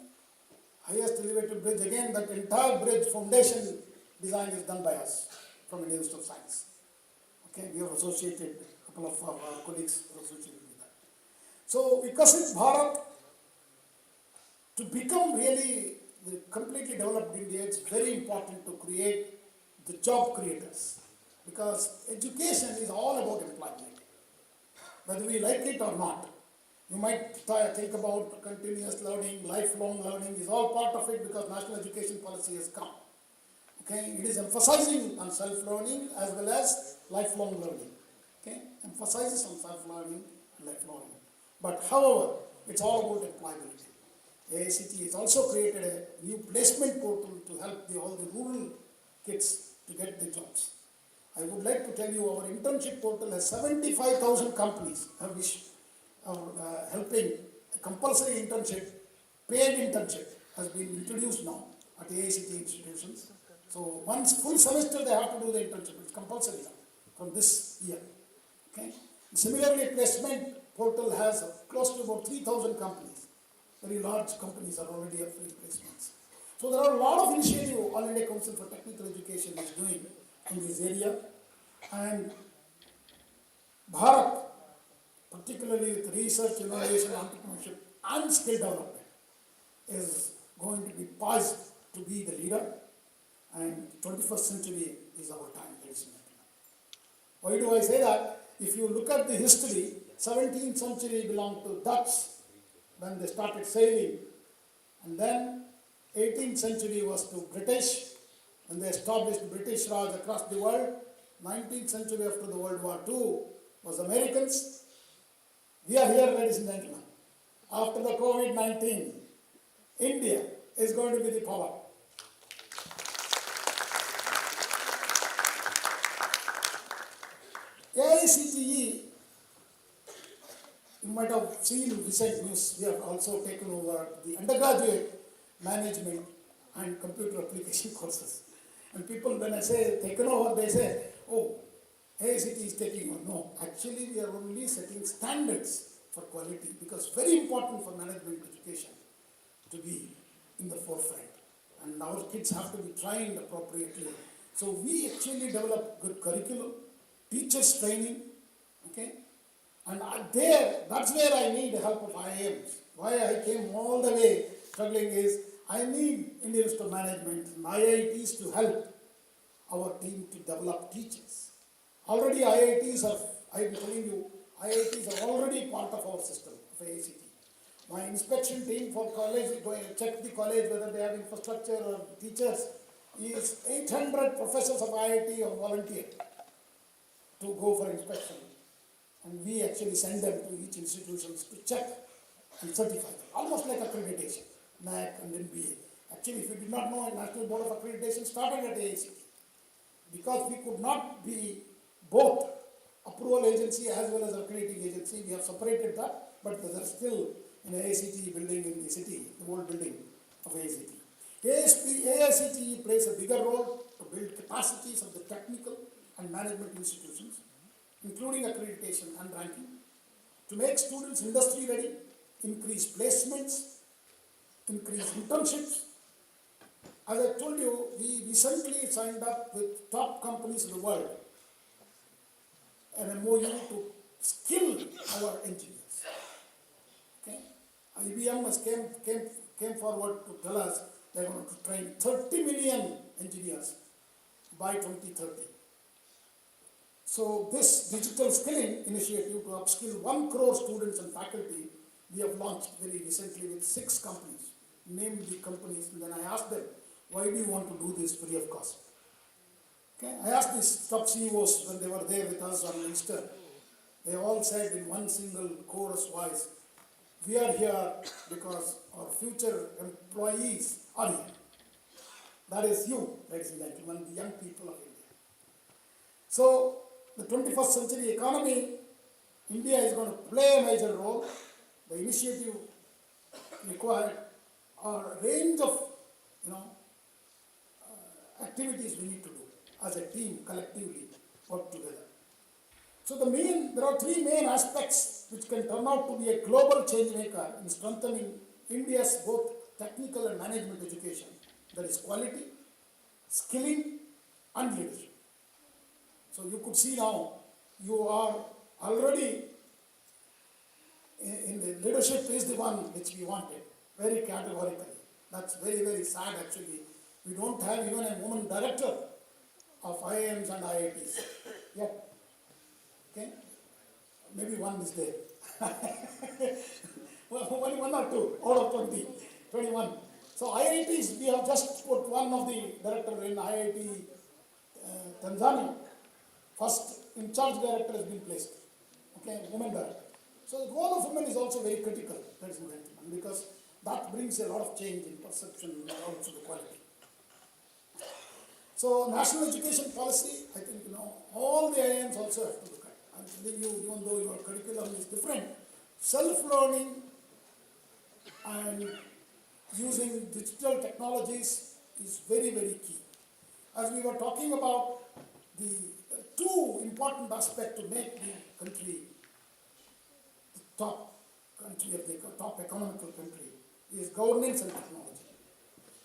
Highest elevated bridge, again, that entire bridge foundation design is done by us from Indian Institute of Science. Okay, we have associated, a couple of our colleagues are associated with that. So, Vikasit Bharat, to become really the completely developed India, it's very important to create the job creators, because education is all about employment, whether we like it or not. You might think about continuous learning, lifelong learning is all part of it because national education policy has come. Okay, it is emphasizing on self-learning as well as lifelong learning. Okay, emphasizes on self-learning and lifelong learning. But however, it's all about employability. AICT has also created a new placement portal to help all the rural kids to get the jobs. I would like to tell you our internship portal has 75,000 companies helping. A compulsory internship, paid internship has been introduced now at AICT institutions. So once full semester they have to do the internship. It's compulsory now from this year. Okay. Similarly, placement portal has close to about 3,000 companies. Very large companies are already offering placements. So there are a lot of initiatives All India Council for Technical Education is doing in this area, and Bharat, particularly with research, innovation, entrepreneurship, and skill development, is going to be poised to be the leader, and 21st century is our time, ladies and gentlemen. Why do I say that? If you look at the history, 17th century belonged to Dutch when they started sailing, and then 18th century was to British when they established British Raj across the world. 19th century after the World War II was Americans. We are here, ladies and gentlemen. After the COVID-19, India is going to be the power. AICTE, you might have seen recent news, we have also taken over the undergraduate management and computer application courses. And people, when I say taken over, they say, oh, AICTE is taking over. No, actually we are only setting standards for quality, because it's very important for management education to be in the forefront. And our kids have to be trained appropriately So we actually develop good curriculum, teachers training, okay? And that's where I need the help of IIMs. Why I came all the way struggling is I need Indian Institute of Management and IITs to help our team to develop teachers. Already IITs are, I'm telling you, IITs are already part of our system of AICT. My inspection team for college, going to check the college whether they have infrastructure or teachers, is 800 professors of IIT have volunteered to go for inspection. And we actually send them to each institutions to check and certify them, almost like accreditation, NAC and NBA. Actually, if you did not know, National Board of Accreditation started at AICT. Because we could not be both approval agency as well as accrediting agency, we have separated that, but there are still an AICT building in the city, the old building of AICT. AICT plays a bigger role to build capacities of the technical and management institutions, including accreditation and ranking, to make students industry ready, increase placements, increase internships. As I told you, we recently signed up with top companies in the world, an MOU to skill our engineers. Okay? IBM came forward to tell us they're going to train 30 million engineers by 2030. So this digital skilling initiative to upskill 1 crore students and faculty, we have launched very recently with 6 companies, named the companies, and then I asked them, why do you want to do this free of cost? Okay? I asked these top CEOs when they were there with us on Easter. They all said in one single chorus voice, we are here because our future employees are here. That is you, ladies and gentlemen, the young people of India. So, the 21st century economy, India is going to play a major role. The initiative required a range of, activities we need to do as a team, collectively, work together. So there are 3 main aspects which can turn out to be a global change maker in strengthening India's both technical and management education. That is quality, skilling, and leadership. So you could see now, you are already in the leadership is the one which we wanted, very categorically. That's very, very sad actually. We don't have even a woman director of IIMs and IITs yet. Okay? Maybe one is there. Only 1 or 2 out of 20, 21. So IITs, we have just put one of the director in IIT Tanzania. First in charge director has been placed. Okay, woman director. So the role of women is also very critical, ladies and gentlemen, because that brings a lot of change in perception and also the quality. So national education policy, I think, all the IIMs also have to look at. I'm telling you, even though your curriculum is different, self-learning and using digital technologies is very, very key. As we were talking about, the 2 important aspects to make the country the top country of the top economical country is governance and technology.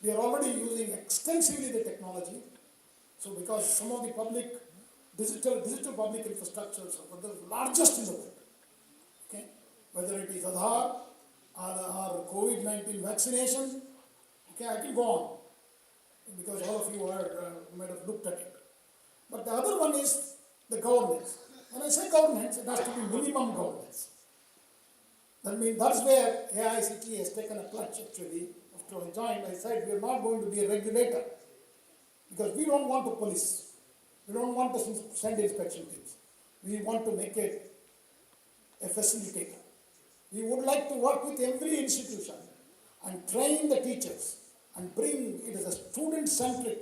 We are already using extensively the technology. So because some of the digital public infrastructures are the largest in the world. Okay? Whether it is Aadhaar or COVID-19 vaccination, okay, I can go on because all of you might have looked at it. But the other one is the governance. When I say governance, it has to be minimum governance. That means that's where AICT has taken a pledge actually. After I joined, I said we are not going to be a regulator because we don't want to police. We don't want to send inspection teams. We want to make it a facilitator. We would like to work with every institution and train the teachers and bring it as a student-centric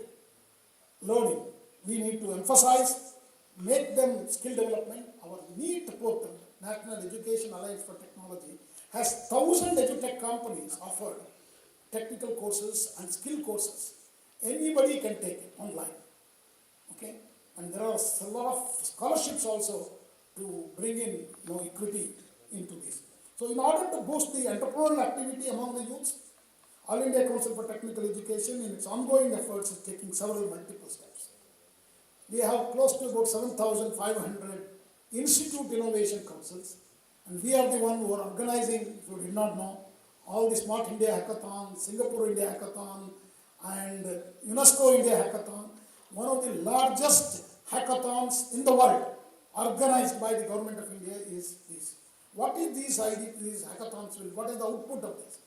learning. We need to emphasize, make them skill development. Our NEET portal, National Education Alliance for Technology, has 1,000 edutech companies offered technical courses and skill courses. Anybody can take it online. Okay? And there are a lot of scholarships also to bring in equity into this. So in order to boost the entrepreneurial activity among the youths, All India Council for Technical Education in its ongoing efforts is taking several multiple steps. We have close to about 7,500 institute innovation councils, and we are the one who are organizing, if you did not know, all the Smart India Hackathon, Singapore India Hackathon, and UNESCO India Hackathon, one of the largest hackathons in the world organized by the government of India is this. What is these hackathons will, what is the output of this?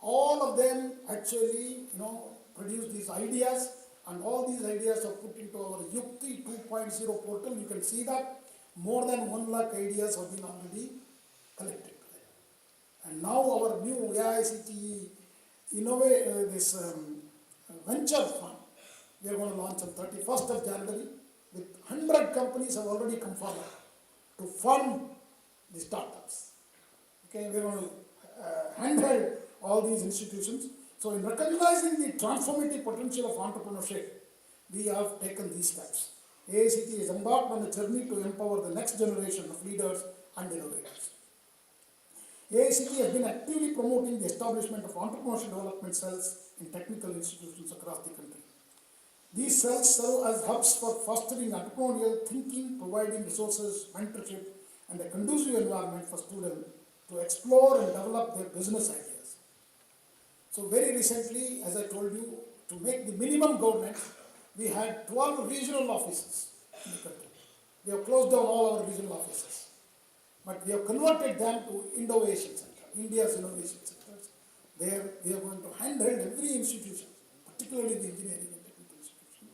All of them actually, produce these ideas, and all these ideas are put into our Yukti 2.0 portal. You can see that more than 1 lakh ideas have been already collected. And now our new AICTE venture fund, we are going to launch on 31st of January, with 100 companies have already come forward to fund the startups. Okay, we are going to handle all these institutions. So in recognizing the transformative potential of entrepreneurship, we have taken these steps. AICTE is embarked on a journey to empower the next generation of leaders and innovators. AICTE has been actively promoting the establishment of entrepreneurship development cells in technical institutions across the country. These cells serve as hubs for fostering entrepreneurial thinking, providing resources, mentorship, and a conducive environment for students to explore and develop their business ideas. So very recently, as I told you, to make the minimum governance, we had 12 regional offices in the country. We have closed down all our regional offices, but we have converted them to Innovation Center, India's Innovation Centers. There we are going to handle every institution, particularly the engineering and technical institution,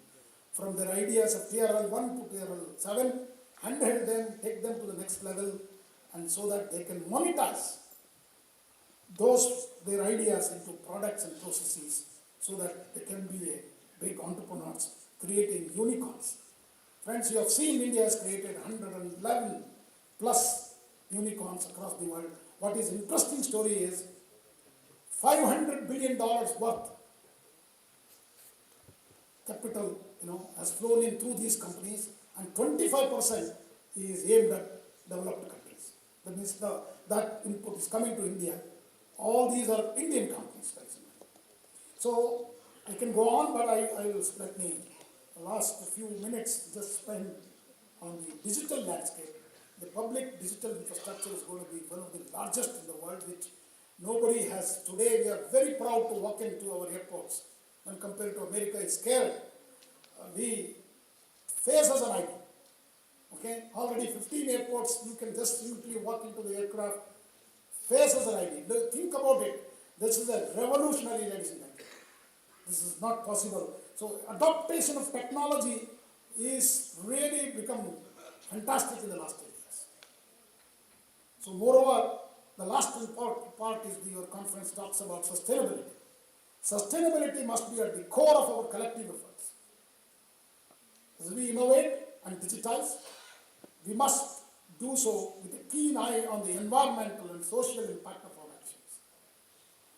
from their ideas of TRL 1 to TRL 7, handle them, take them to the next level, and so that they can monetize their ideas into products and processes, so that they can be a big entrepreneurs creating unicorns. Friends, you have seen India has created 111 plus unicorns across the world. What is interesting story is $500 billion worth capital, has flown in through these companies, and 25% is aimed at developed countries. That means that input is coming to India. All these are Indian companies. So I can go on, but I will let me the last few minutes just spend on the digital landscape. The public digital infrastructure is going to be one of the largest in the world, which nobody has. Today we are very proud to walk into our airports. When compared to America, it's scared. We face as an ID. Okay, already 15 airports, you can just simply walk into the aircraft, face as an ID. Think about it. This is a revolutionary, ladies and gentlemen. This is not possible. So adaptation of technology is really become fantastic in the last 10 years. So moreover, the last part is your conference talks about sustainability. Sustainability must be at the core of our collective efforts. As we innovate and digitize, we must do so with a keen eye on the environmental and social impact of our actions.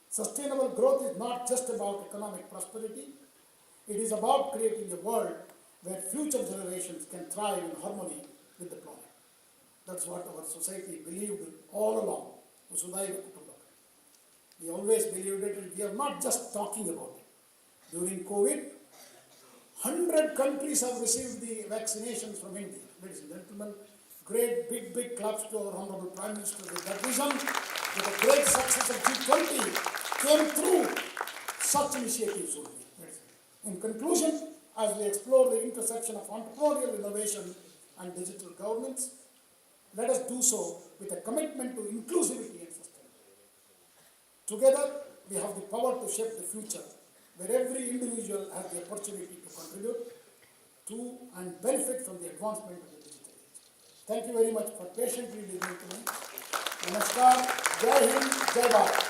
Sustainable growth is not just about economic prosperity, it is about creating a world where future generations can thrive in harmony with the planet. That's what our society believed all along. We always believed it, and we are not just talking about it. During COVID, 100 countries have received the vaccinations from India. Ladies and gentlemen, great big claps to our Honorable Prime Minister. That vision, with the great success of G20, came through such initiatives only. In conclusion, as we explore the intersection of entrepreneurial innovation and digital governance, let us do so with a commitment to inclusivity and sustainability. Together, we have the power to shape the future, where every individual has the opportunity to contribute to and benefit from the advancement of the digital age. Thank you very much for patiently listening to me. Namaskar, Jai Hind, Jai Bharat.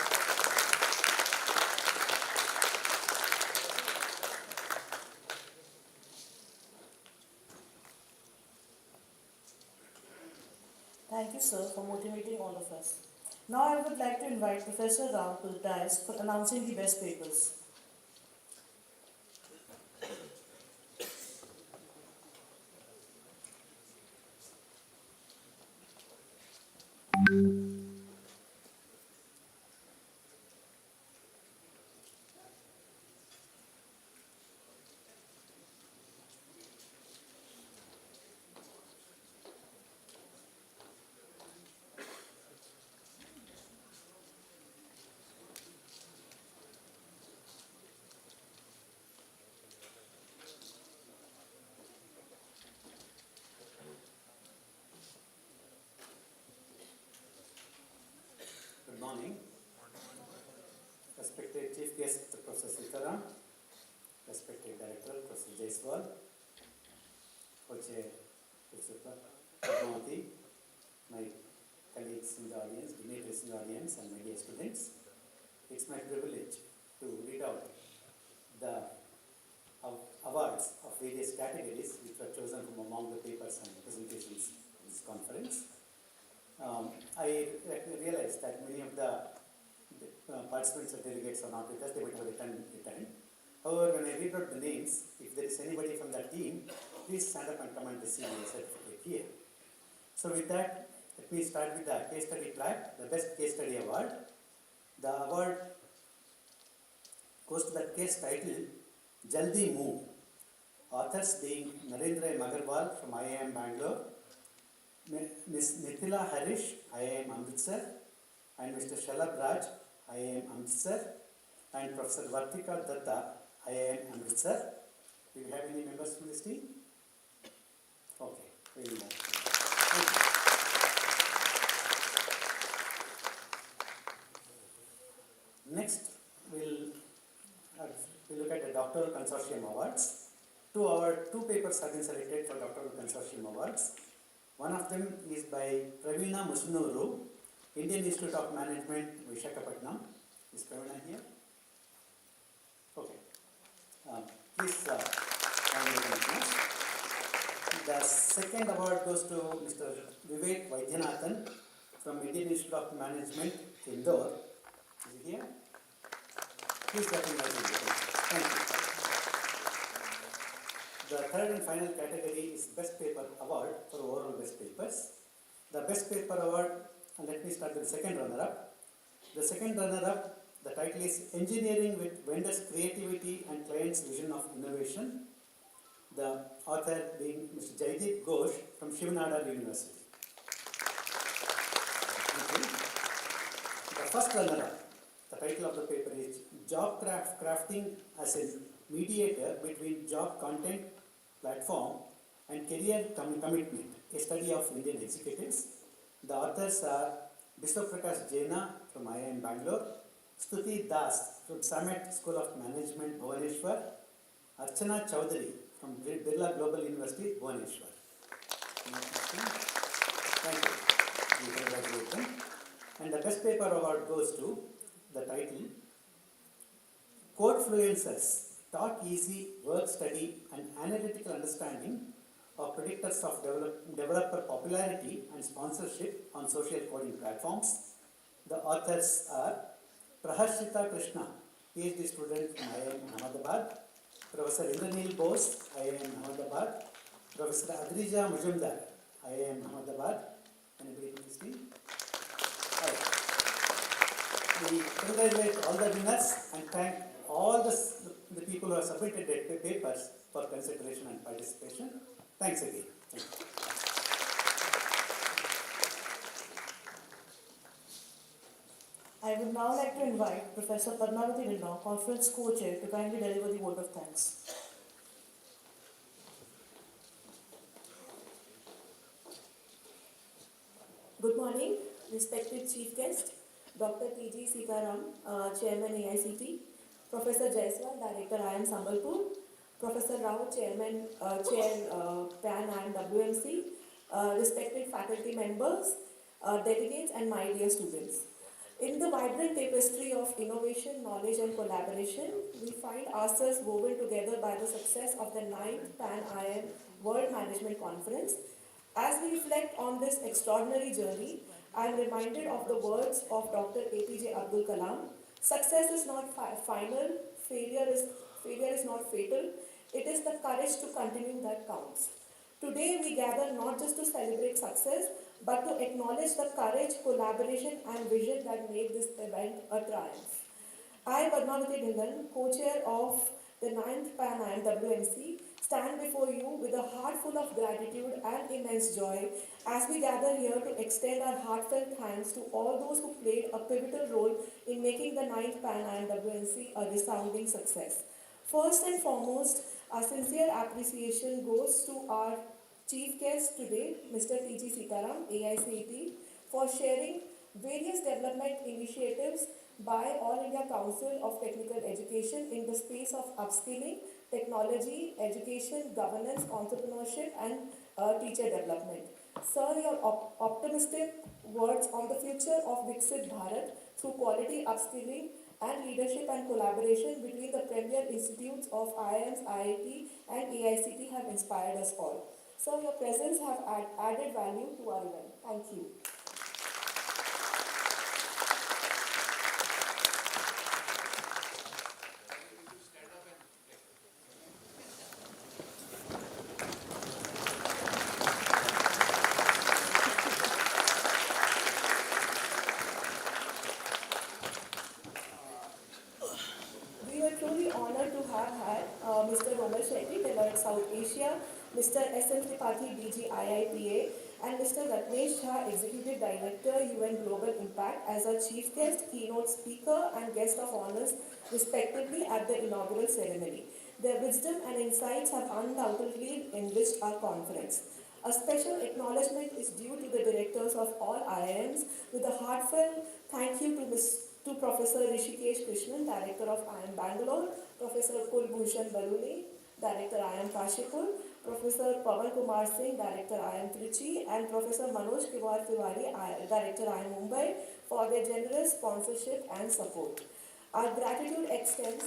Thank you, sir, for motivating all of us. Now I would like to invite Professor Rao to the dais for announcing the best papers. morning. Respected Chief Guest Professor Sitaram, respected Director Professor Jaiswal, Co-Chair Professor Padmavati, my colleagues in the audience, dignitaries in the audience, and my dear students. It's my privilege to read out the awards of various categories which were chosen from among the papers and presentations in this conference. I realize that many of the participants or delegates are not with us, they might have returned. However, when I read out the names, if there is anybody from that team, please stand up and come and receive your certificate here. So with that, let me start with the case study track, the best case study award. The award goes to the case title, Jaldi Move. Authors being Narendra Magarwal from IIM Bangalore, Ms. Mithila Harish, IIM Amritsar, and Mr. Shalabh Raj, IIM Amritsar, and Professor Vartika Datta, IIM Amritsar. Do you have any members from this team? Okay, very much. Thank you. Next, we'll look at the Doctoral Consortium Awards. Two papers have been selected for Doctoral Consortium Awards. One of them is by Pravina Musunuru, Indian Institute of Management, Visakhapatnam. Is Pravina here? Okay. Please join me in this. The second award goes to Mr. Vivek Vaidyanathan from Indian Institute of Management, Indore. Is he here? Please recognize him. Thank you. The third and final category is Best Paper Award for overall Best Papers. The Best Paper Award, and let me start with the second runner-up. The second runner-up, the title is Engineering with Vendors' Creativity and Clients' Vision of Innovation. The author being Mr. Jaideep Ghosh from Shivanada University. Okay. The first runner-up, the title of the paper is Job Crafting as a Mediator between Job Content Platform and Career Commitment, a study of Indian executives. The authors are Biswaprakash Jaina from IIM Bangalore, Stuti Das from Samet School of Management, Bhubaneswar, Archana Chowdhury from Birla Global University, Bhubaneswar. Thank you. Congratulations. And the Best Paper Award goes to the title Code Fluencers, Talk Easy Work Study and Analytical Understanding of Predictors of Developer Popularity and Sponsorship on Social Coding Platforms. The authors are Praharshita Krishna, PhD student from IIM Ahmedabad, Professor Indranil Bose, IIM Ahmedabad, Professor Adrija Majumdar, IIM Ahmedabad. Anybody from this team? We congratulate all the winners and thank all the people who have submitted their papers for consideration and participation. Thanks again. Thank you. I would now like to invite Professor Padmavati Villa, Conference Co-Chair, to kindly deliver the vote of thanks. Good morning, respected Chief Guest, Dr. T.G. Sitaram, Chairman AICT, Professor Jaiswal, Director IIM Sambalpur, Professor Rao, Chairman, Pan IIM WMC, respected faculty members, delegates, and my dear students. In the vibrant tapestry of innovation, knowledge, and collaboration, we find ourselves woven together by the success of the 9th Pan IIM World Management Conference. As we reflect on this extraordinary journey, I am reminded of the words of Dr. APJ Abdul Kalam. Success is not final, failure is not fatal. It is the courage to continue that counts. Today we gather not just to celebrate success, but to acknowledge the courage, collaboration, and vision that made this event a triumph. I, Padmavati Dhillon, co-chair of the 9th Pan IIM WMC, stand before you with a heart full of gratitude and immense joy as we gather here to extend our heartfelt thanks to all those who played a pivotal role in making the 9th Pan IIM WMC a resounding success. First and foremost, our sincere appreciation goes to our chief guest today, Mr. T.G. Sitaram, AICT, for sharing various development initiatives by All India Council of Technical Education in the space of upskilling, technology, education, governance, entrepreneurship, and teacher development. Sir, your optimistic words on the future of Viksit Bharat through quality upskilling and leadership and collaboration between the premier institutes of IIMs, IIT, and AICT have inspired us all. Sir, your presence have added value to our event. Thank you. We were truly honored to have had Mr. Romal Shetty, Deloitte South Asia, Mr. S.L. Tripathi, DG IIPA, and Mr. Ratnesh Jha, Executive Director, UN Global Impact, as our chief guest, keynote speaker, and guest of honors, respectively, at the inaugural ceremony. Their wisdom and insights have undoubtedly enriched our conference. A special acknowledgement is due to the directors of all IIMs with a heartfelt thank you to Professor Rishikesh Krishnan, Director of IIM Bangalore, Professor Kulbhushan Baluni, Director IIM Kashipur, Professor Pawan Kumar Singh, Director IIM Trichy, and Professor Manoj Kiwar Tiwari, Director IIM Mumbai, for their generous sponsorship and support. Our gratitude extends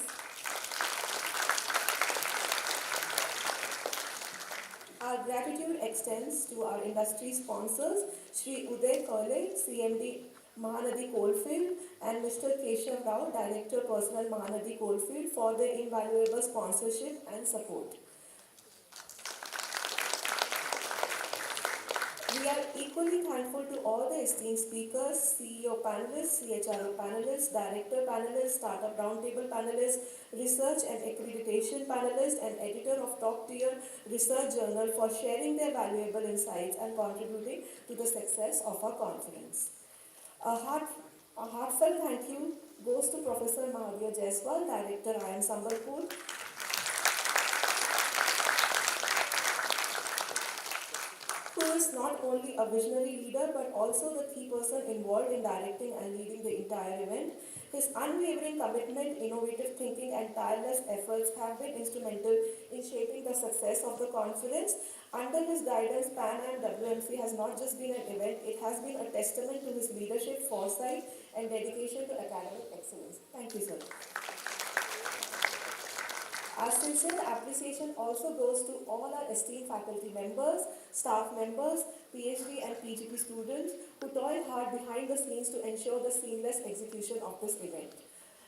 to our industry sponsors, Shri Uday Kole, CMD Mahanadi Coalfield, and Mr. Keshav Rao, Director Personnel Mahanadi Coalfield, for their invaluable sponsorship and support. We are equally thankful to all the esteemed speakers, CEO panelists, CHRO panelists, Director panelists, Startup Roundtable panelists, Research and Accreditation panelists, and editor of top-tier research journal for sharing their valuable insights and contributing to the success of our conference. A heartfelt thank you goes to Professor Mahadev Jaiswal, Director IIM Sambalpur, who is not only a visionary leader but also the key person involved in directing and leading the entire event. His unwavering commitment, innovative thinking, and tireless efforts have been instrumental in shaping the success of the conference. Under his guidance, Pan IIM WMC has not just been an event, it has been a testament to his leadership, foresight, and dedication to academic excellence. Thank you, sir. Our sincere appreciation also goes to all our esteemed faculty members, staff members, PhD and PGP students who toiled hard behind the scenes to ensure the seamless execution of this event.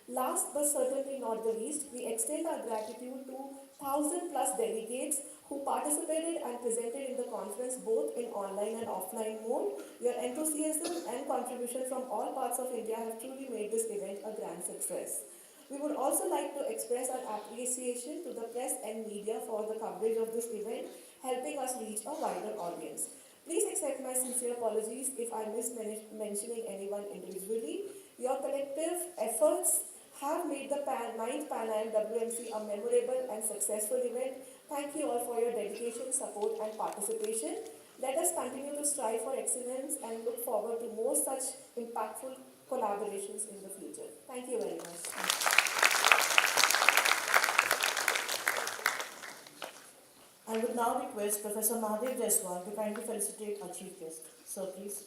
Last but certainly not the least, we extend our gratitude to 1,000+ delegates who participated and presented in the conference both in online and offline mode. Your enthusiasm and contribution from all parts of India have truly made this event a grand success. We would also like to express our appreciation to the press and media for the coverage of this event, helping us reach a wider audience. Please accept my sincere apologies if I missed mentioning anyone individually. Your collective efforts have made the 9th Pan IIM WMC a memorable and successful event. Thank you all for your dedication, support, and participation. Let us continue to strive for excellence and look forward to more such impactful collaborations in the future. Thank you very much. I would now request Professor Mahadev Jaiswal to kindly felicitate our chief guest. Sir, please.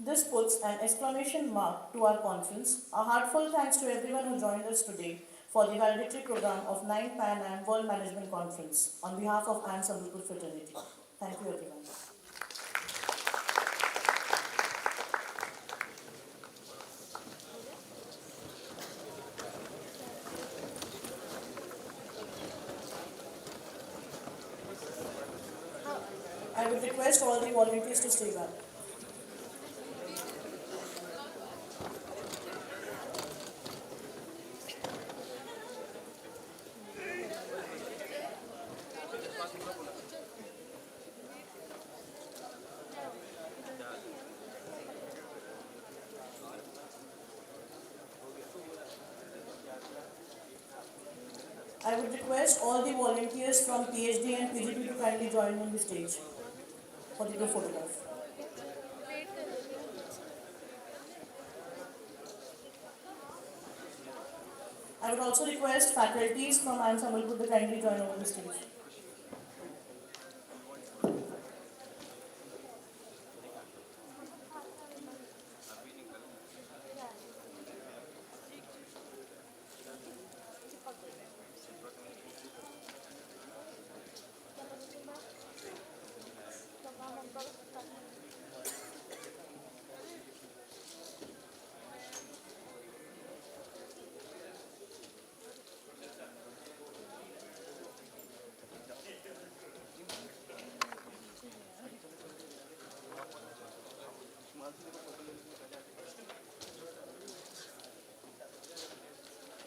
This puts an exclamation mark to our conference. A heartfelt thanks to everyone who joined us today for the valedictory program of 9th Pan IIM World Management Conference on behalf of IIM Sambalpur fraternity. Thank you, everyone. request all the volunteers to stay back. I would request all the volunteers from PhD and PGP to kindly join on the stage for the group photograph. I would also request faculties from IIM Sambalpur to kindly join over the stage.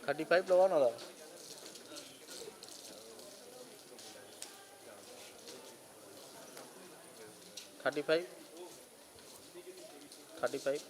Thirty five लगाओ ना 35 35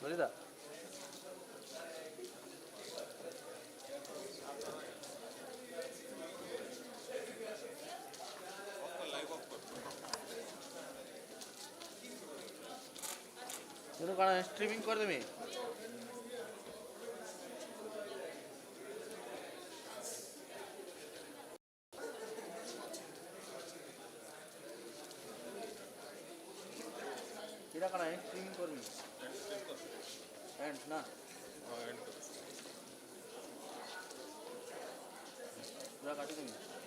बोलिदा तुम कौन streaming कर देमी किरा कौन streaming कर me and ना पूरा काटी देमी